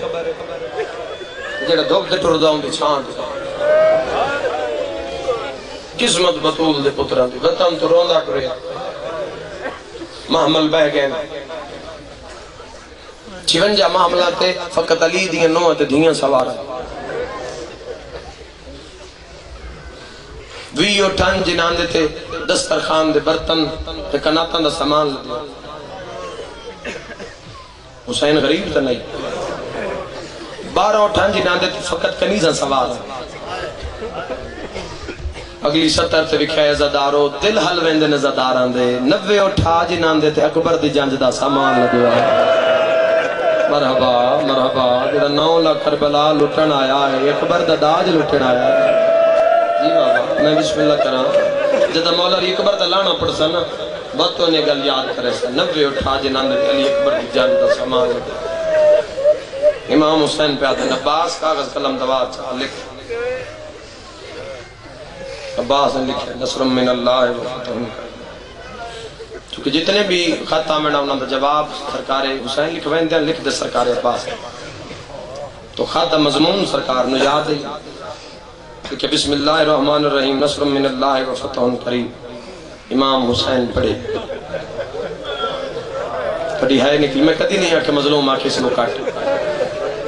جڑا دھوپ تے ٹردا ہوں دی چھانت قسمت بطول دے پتران دی وطن تو روندا کرے محمل بہ گئے 56 معاملات فقط علی دیاں نوہ تے دیاں سوارا ویو ٹن جنان دے تے دسترخان دے برتن تے کناتاں دا سامان لدیا حسین غریب تا نہیں 12 ٹن جنان دے تے فقط کنیزاں سوارا اگلی 70 تے وکھائے زدارو دل حل ویندے نزداران دے 90 اٹھا جنان دے تے اکبر دی جنج دا سامان لدیا مرحبا مرحبا جڑا 9 لاکھ کربلا لٹن آیا ہے اکبر دا داج لٹن آیا ہے جی بابا میں بسم اللہ کرا جدہ مولا علی اکبر دا لانا پڑ سا نا بہتوں نے گل یاد کرے سا 90 اٹھا جنان دے علی اکبر کی جان دا سامان امام حسین پہ آتے نباس کاغذ قلم دوار چاہ لکھ عباس نے لکھا نصر من اللہ و فتح قریب. چونکہ جتنے بھی خط آمنا انہوں نے جواب سرکار حسین لکھوائیں دیں لکھ دے سرکار عباس. تو خط مضمون سرکار نے یاد ہے کہ بسم اللہ الرحمن الرحیم نصر من اللہ و فتح قریب. امام حسین پڑھے پڑھی ہے نکلی. میں کدی نہیں آکے مظلوم آکے اس کو کاٹ.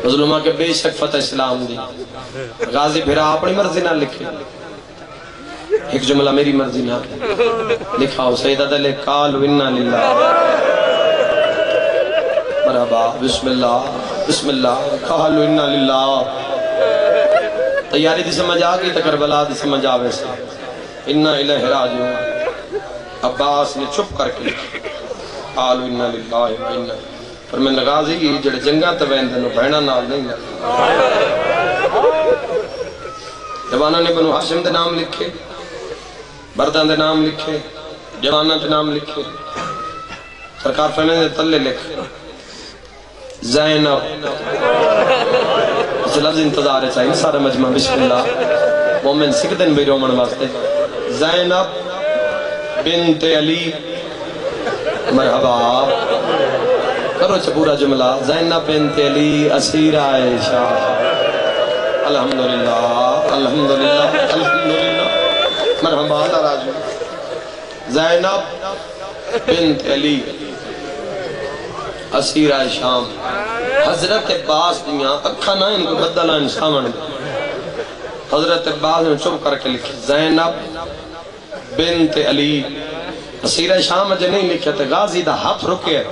مظلوم آکے بے شک فتح اسلام دی. غازی بھیرا اپنی مرضی نہ لکھے. ایک جملہ میری مرضی نہ لکھا ہو سیدہ دلے قالوا انا للہ مرحبا بسم اللہ بسم اللہ قالوا انا للہ. تیاری دی سمجھ آگئی تو کربلا دی سمجھ آوے سے انا الہ راجعون. عباس نے چپ کر کے قالوا انا للہ و انا. پر میں غازی جڑے جنگاں تے ویندے نو بہنا نال نہیں لگا. جوانوں نے بنو ہاشم دے نام لکھے, بردان دے نام لکھے, جوانوں دے نام لکھے. سرکار فرمائے دے تلے لکھ زینب. اس لفظ انتظار ہے چاہیے سارا مجمع بسم اللہ مومن سکدن بھی رومن واسطے. زینب بنت علی مرحبا کرو چھے پورا جملہ. زینب بنت علی اسیر عائشہ الحمدللہ الحمدللہ الحمدللہ مرحبا اللہ راجو. زینب بنت علی اسیر شام. حضرت عباس دیاں اکھا نہ ان کو بدلہ انسان دے. حضرت عباس نے چپ کر کے لکھی زینب بنت علی اسیر شام جے نہیں لکھے تے غازی دا ہاتھ رکے.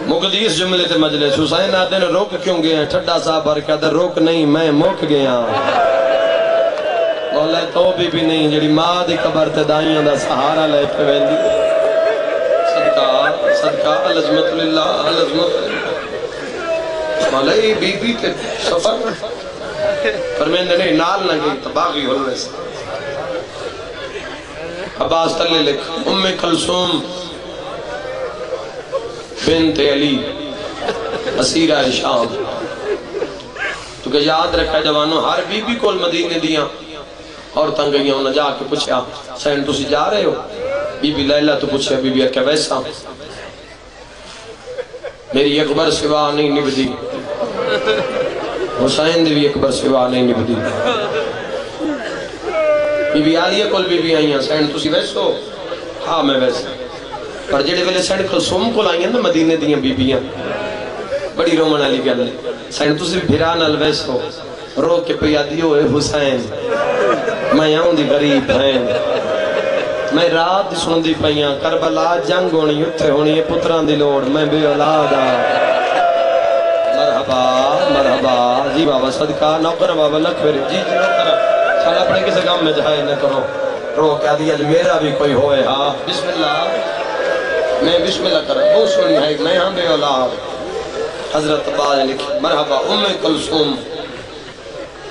مقدیس جملے تے مجلس حسین آدھے نے روک کیوں گئے ہیں. ٹھڈا صاحب بھر کے آدھے روک نہیں میں موک گیا. مولا تو بھی نہیں جڑی ماں دی قبر تے دائیاں دا سہارا لے کے ویندی. صدقہ صدقہ العظمت للہ العظمت للہ. مولا یہ بی بی تے سفر فرمیندے نہیں نال نہ گئی تباغی ہونے سے. عباس تلے لکھ ام کلثوم بنت علی اسیرہ شام. تو کہ یاد رکھا جوانوں ہر بی بی کول مدینے دیاں اور تنگیاں انہوں نے جا کے پوچھا سین تسی جا رہے ہو. بی بی لیلہ تو پوچھا بی بی اکھا ویسا میری اکبر سوا نہیں نبدی. حسین دی بھی اکبر سوا نہیں نبدی. بی بی آلیہ کول بی بی آئیاں سین تسی ویسو ہاں میں ویسا. پر جڑے ویلے سین کلثوم کول آئیاں نا مدینے دیاں بی بیاں بڑی رومن علی گل ہے. سین تسی بھیرا نال ویسو رو کے پیا دیو اے حسین میں آؤں دی غریب بہن. میں رات دی سن دی پئیاں کربلا جنگ ہونی اتھے ہونی ہے پتران دی لوڑ میں بے اولاد آ. مرحبا مرحبا جی بابا صدقہ نوکر بابا لکھ میرے جی جی نوکر چل اپنے کسی کام میں جائے نہ کرو. رو کیا دیا میرا بھی کوئی ہوئے ہاں بسم اللہ میں بسم اللہ کر بہت سنی ہے میں ہاں بے اولاد. حضرت عباس لکھی مرحبا ام کلثوم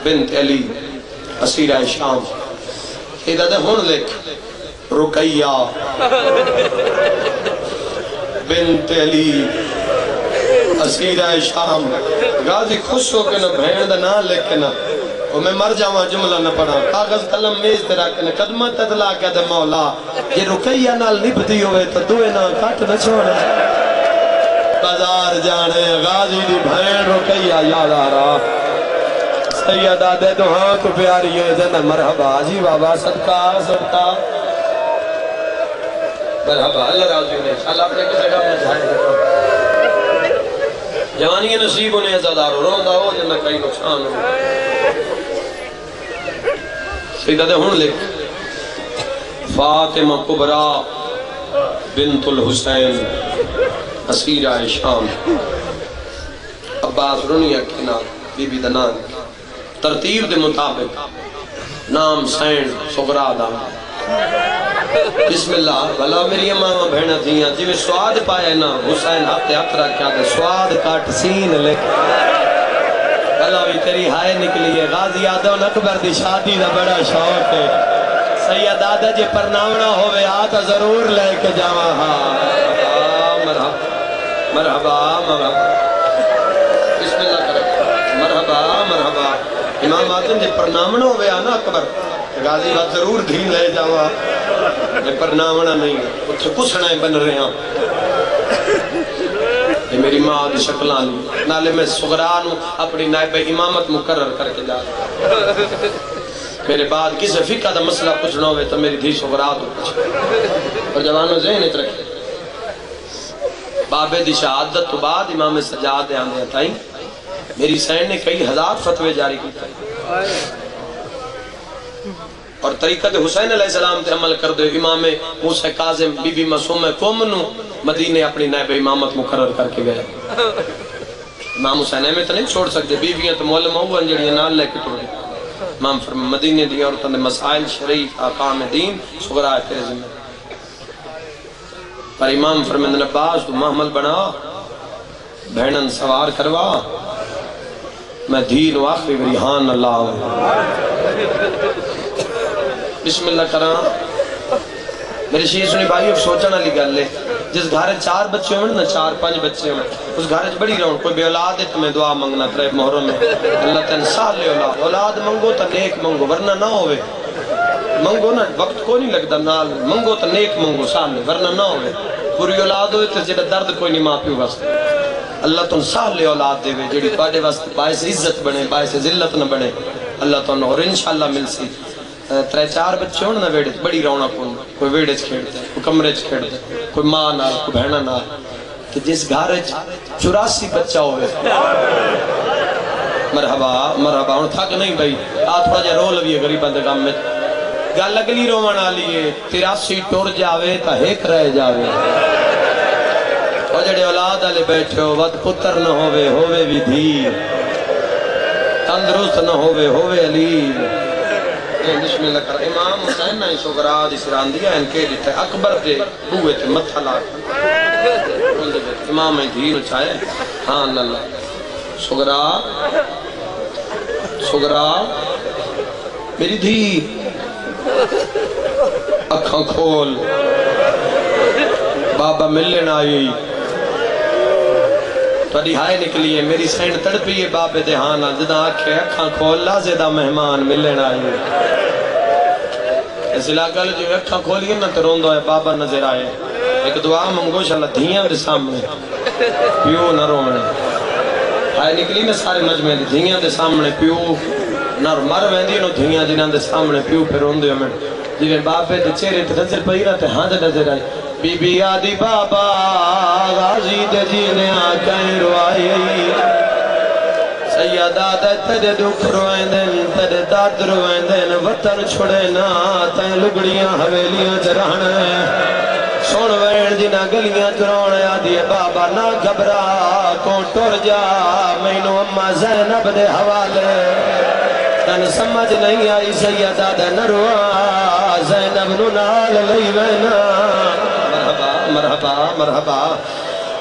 بنت علی اسیرہ شام. ادھا ہون لکھ رقیہ بنت علی اسیرہ شام. غازی خوش ہو کے نہ بہن دا نہ لکھ نہ اور میں مر جاواں جملہ نہ پڑھا. کاغذ قلم میز تیرا کے نہ قدمت تدلا کے دے مولا یہ رقیہ نال نبدی ہوئے تو دوئے نہ کٹ نہ چھوڑا. بازار جانے غازی دی بہن رقیہ یاد آ رہا. سیدہ دے دعا کو پیاری ہے زندہ مرحبا جی بابا صدقہ صدقہ مرحبا اللہ راضی نے اللہ اپنے کسے کام میں جائے جوانی نصیب انہیں عزادار ہو روندہ ہو جنہ کئی نقصان ہو. سیدہ دے ہون لکھ فاطمہ کبرا بنت الحسین اسیرہ شام. عباس رونی اکھنا بی بی دنان ترتیب دے مطابق نام سین سغرا دا بسم اللہ بھلا میری امامہ بہنہ تھیاں جی میں سواد پائے نا حسین ہاتھ رکھا دے سواد کاٹ سین لکھ. بھلا بھی تیری ہائے نکلی ہے. غازی آدھون اکبر دی شادی دا بڑا شوق ہے. سید آدھا جے پرناونا ہوئے آتا ضرور لے کے جاواں ہاں مرحبا مرحبا مرحبا بسم اللہ کرے مرحبا مرحبا. امام آدم جے پرنامنو ہوئے آنا اکبر غازی بات ضرور دھی لے جاوا پر نامنا نہیں اتھے کسنا بن رہے ہیں یہ میری ماں دی شکلان نالے میں سغرانو اپنی نائب امامت مقرر کر کے جا میرے بعد کسی فقہ دا مسئلہ پوچھنا ہوئے تو میری دھی سغرات ہو پوچھے اور جوانوں ذہن ات رکھے بابے دی شہادت تو بعد امام سجاد آنے تائیں میری سین نے کئی ہزار فتوے جاری کی تھا اور طریقت حسین علیہ السلام تے عمل کر دے امام موسیٰ قاظم بی بی معصوم قومنو مدینے اپنی نائب امامت مقرر کر کے گئے امام حسین میں تو نہیں چھوڑ سکتے بیویاں تو معلم ہوا جڑیاں نال لے کے توڑ گئے امام فرم مدینے دی عورتوں نے مسائل شریف آقام دین سغراء تیرے ذمہ پر امام فرمند عباس تو محمل بنا بہنن سوار کروا میں دین و آخری بریحان اللہ ہوں بسم اللہ کرام میرے شیئر سنی بھائی اب سوچنا لی گل لے جس گھارے 4 بچے ہوئے نا 4-5 بچے ہوئے اس گھارے بڑی رہوں کوئی بے اولاد ہے تمہیں دعا منگنا تریب محرم میں اللہ تین سال لے اولاد منگو تا نیک منگو ورنہ نہ ہوئے منگو نا وقت کو نہیں لگتا نال منگو تا نیک منگو سال لے ورنہ نہ ہوئے پوری اولاد ہوئے تو جڑا درد کوئی نہیں ماں پیو واسطے اللہ تن سال لے اولاد دے وے جڑی باڑے واسطے باعث عزت بنے باعث ذلت نہ بنے اللہ تن اور انشاءاللہ مل سی 3-4 بچے ہونے ویڑے بڑی رونا کوئی ویڑے چھیڑتے کوئی کمرے چھیڑتے کوئی ماں نال کوئی بہنہ نال کہ جس گھارے 84 بچہ ہوئے مرحبا مرحبا ہوں تھک نہیں بھائی تھوڑا جا رول بھی ہے غریب بندے کام میں گل اگلی رومن آلی ہے 83 ٹور جاوے تا ایک رہ جاوے اور جڑے اولاد آلے بیٹھے ہو ود پتر نہ ہووے بھی دھیر تندرست نہ ہووے علی بسم اللہ کر امام حسین نہ سغراء دی سران دیا ان کے دیتا ہے اکبر دے بوئے تھے متھا لاکھ امام دھیر چاہے ہاں اللہ سغراء میری دھی اکھاں کھول بابا ملن آئی تو ہائے نکلی ہے میری سینڈ تڑپی ہے بابے دہانا جدہ آکھے اکھاں کھول لازدہ مہمان ملن آئی اس علاقہ جو اکھاں کھولی نا تو روندو ہے بابا نظر آئے ایک دعا منگو شاءاللہ دھیاں دے سامنے پیو نہ رومنے ہائے نکلی نا سارے مجمع دی دھیاں دے سامنے پیو نہ مر ویندی نو دھیاں جنہاں دے سامنے پیو پھر روندے ہمیں جویں بابے دے چہرے تے نظر پئی رہتے ہاں دے نظر آئی بی بی آدھی بابا غازی دے جینے آکائیں روائی سیدہ دے تیرے دکھ روئیں دن تیرے داد روئیں دن وطن چھڑے نا تین لگڑیاں حویلیاں چرانے سن وین جنہ گلیاں چرانے آدھی بابا نہ گھبرا تو ٹر جا مینو اممہ زینب دے حوالے تن سمجھ نہیں آئی سیدہ دے نروا زینب نو نال لئی وینا مرحبا مرحبا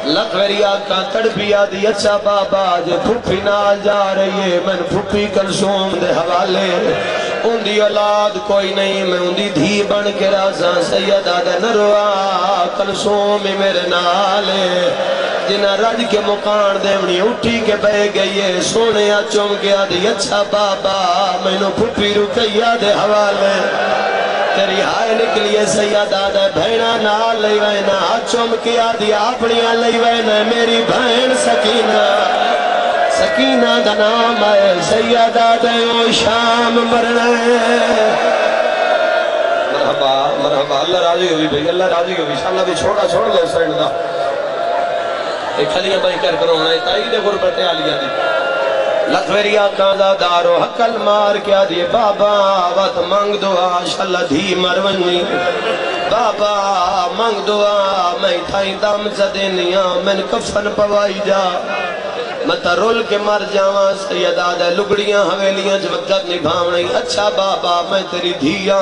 لکھ ویری آقا تڑپی آدھی اچھا بابا جو پھوپی نال جا رہی ہے میں پھوپی کلثوم دے حوالے ان دی اولاد کوئی نہیں میں ان دی دھی بن کے رازاں سیدہ دے نروا کلثوم میرے نالے جنہ رج کے مکان دیونی اٹھی کے بہ گئی ہے سونے چوم کے آدھی اچھا بابا میں نو پھوپی رکیہ دے حوالے تیری ہائے نکلیے سیدہ دے بھینا نال لئی وینا چوم کی آدھی آپنیاں لئی وینا میری بھین سکینہ سکینہ دا نام آئے سیدہ دے او شام مرنے مرحبا مرحبا اللہ راضی ہوئی بھئی اللہ راضی ہوئی انشاءاللہ بھی چھوڑ لے سینڈ دا ایک خلیہ بھائی کر کرونا ہے تائید غربت عالیہ دی لکھویری آقا دارو حقل مار کیا دیے بابا وقت منگ دعا شاللہ دھی مرونی بابا منگ دعا میں تھائی دم زدینیاں میں کفن پوائی جا متا رول کے مر جاواں سیدہ دے لگڑیاں حویلیاں جو وقت نبھاونے اچھا بابا میں تیری دھیاں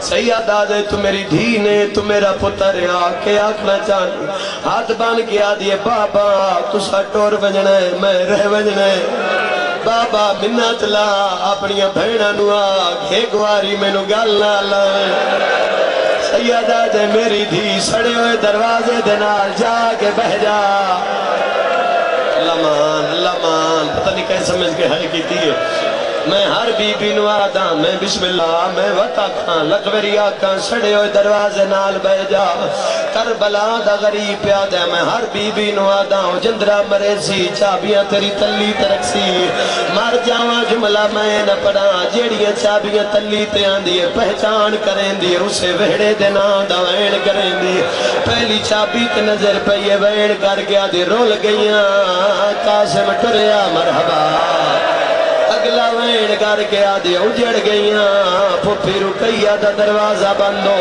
سیدہ دے تو میری دھی نے تو میرا پتر آکے آکھنا چاہنے ہاتھ بان کیا دیے بابا تو سٹور وجنے میں رہ وجنے بابا منت لا اپنی بھیڑا نوا گھیگواری میں نو گالنا لائے سیدہ دے میری دھی سڑے ہوئے دروازے دنال جا کے بہ جا اللہ مان پتہ نہیں کہیں سمجھ کے حل کی دیئے میں ہر بی بی نو آدھا میں بسم اللہ میں وطا کھان لکوری آکھاں سڑے ہوئے دروازے نال بے جا کربلا دا غریب پیادہ میں ہر بی بی نو آدھا ہوں جندرہ مرے سی چابیاں تیری تلی ترک سی مار جاواں جملہ میں نہ پڑا جیڑیاں چابیاں تلی تے آن دیئے پہچان کریں دیئے اسے وہڑے دینا دا وین کریں دیئے پہلی چابی تے نظر پہ یہ وین کر گیا دی رول گئیاں قاسم ٹریا مرحبا اگلا وین کر کے آدھے اجڑ گئیاں پھوپھی رکیہ دا دروازہ بندو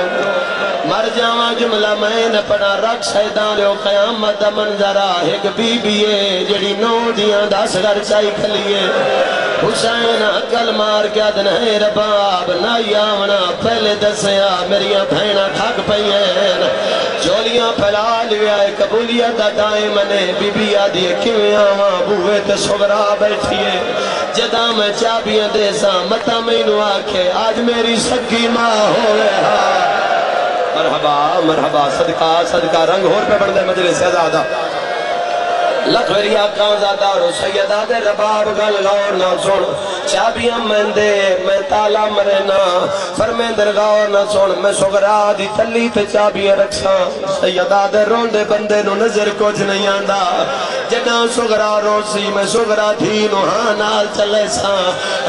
مر جاواں جملہ میں نے پڑھا رکھ شیطان لیو قیامت دا منظرہ ایک بی بی ہے جڑی نو دیاں دس گھر چائی کھلیے حسین عقل مار کے آدھن ہے رباب نائی آونا پہلے دسیا میریاں بھینہ تھک پئیین جولیاں پھیلا لیا ہے قبولیت دائم نے بی بی آدھی کیویں آواں بوئے تے صغرا بیٹھیے جدا میں چابیاں دے سا متا میں نو آکھے آج میری سگی ماں ہوئے مرحبا مرحبا صدقہ صدقہ رنگ ہور پہ بڑھ دے مجلس ازادہ لکھوری آقاں زادہ رو سیدہ دے رباب گل غور نہ سن چابیاں میں دے میں تالا مرنا فرمیندر غور نہ سن میں سغرا دی تلی تے چابیاں رکھساں سیدہ دے روندے بندے نو نظر کچھ نہیں آندہ جداں سغرا روسی میں سغرا تھی نو ہاں نال چلے ساں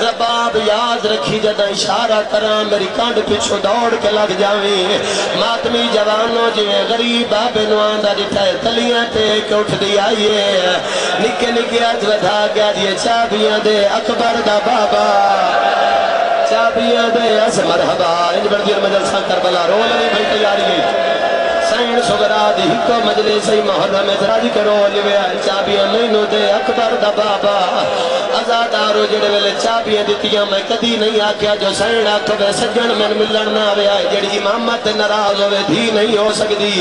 رباب یاد رکھی جداں اشارہ کراں میری کانڈ پچھو دوڑ کے لگ جاویں ماتمی جوانوں جویں غریب بابے نو آندہ دیتا ہے تلیاں تے کہ اٹھ دی آئیے نکے نکے آج ودھا گیا دیئے چابیاں دے اکبر دا بابا چابیاں دے اس مرحبا انج بردیر مجلسہ کربلا رول نہیں بھائی تیاری ہے سین سغرا دی ہکو مجلسی محرم اتراجی کرو لیوے چابیاں مینو دے اکبر دا بابا ازادارو جڑے ویلے چابیاں دیتیاں میں کدی نہیں آکیا جو سین آکھو بے سجن میں ملن نہ آوے آئے جڑی امامت ناراض ہوئے دھی نہیں ہو سکتی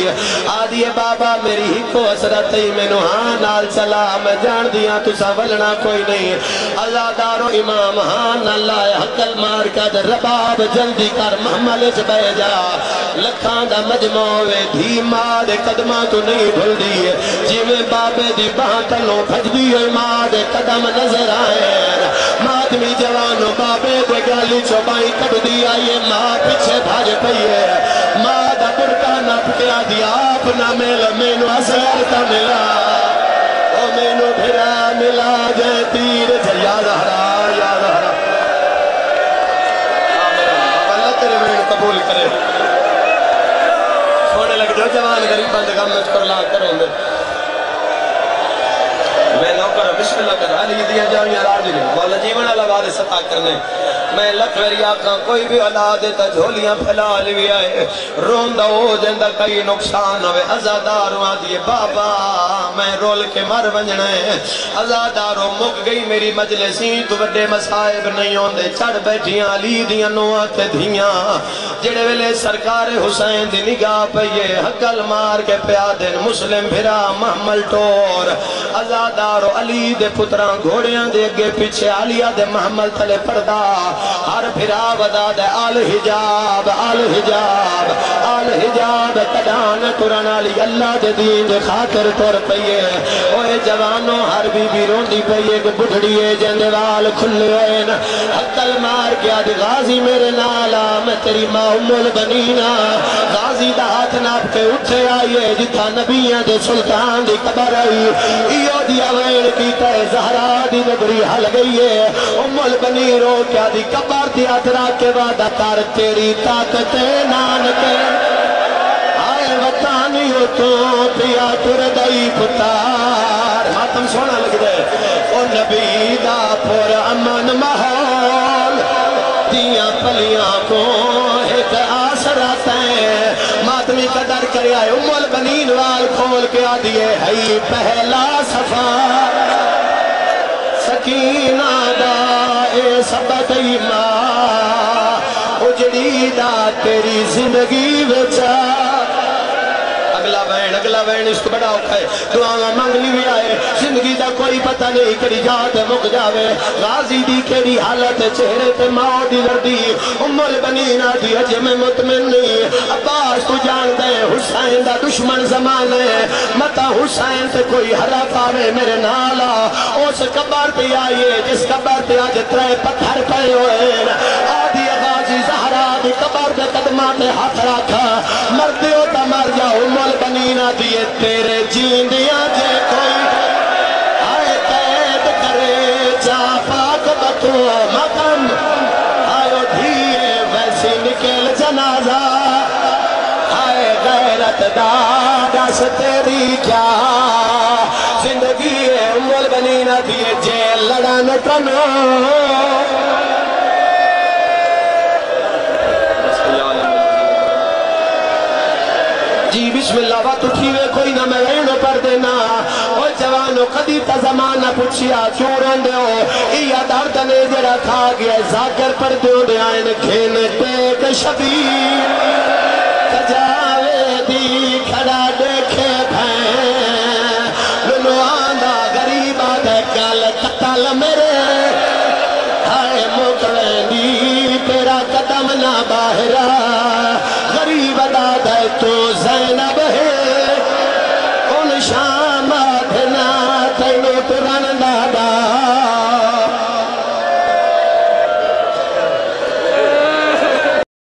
آدھیے بابا میری ہکو حسرت ہی مینو ہاں نال چلا میں جان دیا تسا ولنا کوئی نہیں ازادارو امام ہاں ناللہ حقل مار کا در رباب جلدی کر محمل سے بے جا لکھان دا مجمع ہوئے دھی ماں دے قدمہ تو نہیں بھول دی جی میں بابے دی باں تلوں کھج دی ہوئی ماں دے قدم نظر آئے مادمی جوانوں بابے دے گالی چوبائی کب دی آئیے ماں پیچھے بھاج پئیے ماں دا برکا نہ پکیا دیا آپ نہ مل مینو اثر تا ملا او مینو بھرا ملا جائے تیر یا زہرا یا زہرا اللہ تیرے میں قبول کرے سونے لگ جو جوان غریب بند غم مجھ کر لا کروں دے میں نوکر بسم اللہ کر علی دیا جاؤں یا راج لیں مولا جیون اللہ وعدے ستا کرنے میں لکھوری آقا کوئی بھی اولاد دیتا جھولیاں پھیلا لیوی آئے روندہ ہو جندہ کئی نقصان ہوئے ازاداروں آدھیے بابا میں رول کے مر ونجنے ازاداروں مک گئی میری مجلسی تو بڑے مسائب نہیں ہوندے چڑھ بیٹھیاں علی دیاں نوات دھیاں جڑے ویلے سرکار حسین دی نگاہ پہیے حقل مار کے پیادن مسلم بھرا محمل ٹور ازادارو علی دے پتران گھوڑیاں دے گے پیچھے علیہ دے محمل تلے پردہ ہر بھرا ودا دے آل حجاب آل حجاب آل حجاب تدان قرآن علی اللہ دے دین دے خاطر طور پئیے اوہ جوانوں ہر بی بی روندی پئیے کہ بڑھڑیے جندے وال کھلے ہوئے حقل مار کیا دی غازی میرے نالا میں تیری ماں ام البنینا غازی دا ہاتھ ناپ کے اٹھے آئیے جتا نبیاں دے سلطان دی قبر آئی ایو دیا وین کیتا ہے زہرا دی نگری حل گئی ہے ام البنی رو کیا دی قبر دی اترا کے وعدہ کر تیری طاقت نان کے آئے وطانیو تو پیا تردائی پتار ماتم سونا لگ دے او نبی دا پور امن محول دیاں پلیاں کو ایک آسرات ہیں ماتمی کا در کرے آئے ام البنین وال کھول کے آدھیے ہے پہلا صفا سکینہ دا اے سبت ماں اجڑی دا تیری زندگی وچا اگلا وین اس کو بڑا ہوتا ہے دعا مانگ لی بھی آئے زندگی دا کوئی پتہ نہیں کری جات مک جاوے غازی دی کیڑی حالت چہرے تے ماں دی لردی ام البنین آدھی اجے میں مطمئن نہیں عباس تو جان دے حسین دا دشمن زمان ہے متا حسین تے کوئی حرف آوے میرے نالا اس قبر پہ آئیے جس قبر پہ آج ترے پتھر پہ ہوئے آدھی غازی زہرا دی قبر پہ قدمہ پہ ہاتھ رکھا مردے ہوتا مر جاؤ ام البنین آدھی تیرے جیندیاں جے کوئی آئے قید کرے جا پاک بتو مقام آئے دھیے ویسی نکل جنازہ آئے غیرت دادس تیری کیا زندگی ہے ام البنین آدھی جیل لڑن کنو جی بسم اللہ بات اٹھیوے کوئی نہ میں رہنو پر دینا او جوانو قدی تا زمانہ پوچھیا چورن دے ہو یا دردنے جرا کھا گیا زاگر پر دیو دے آئین کھینے ٹیک شبیر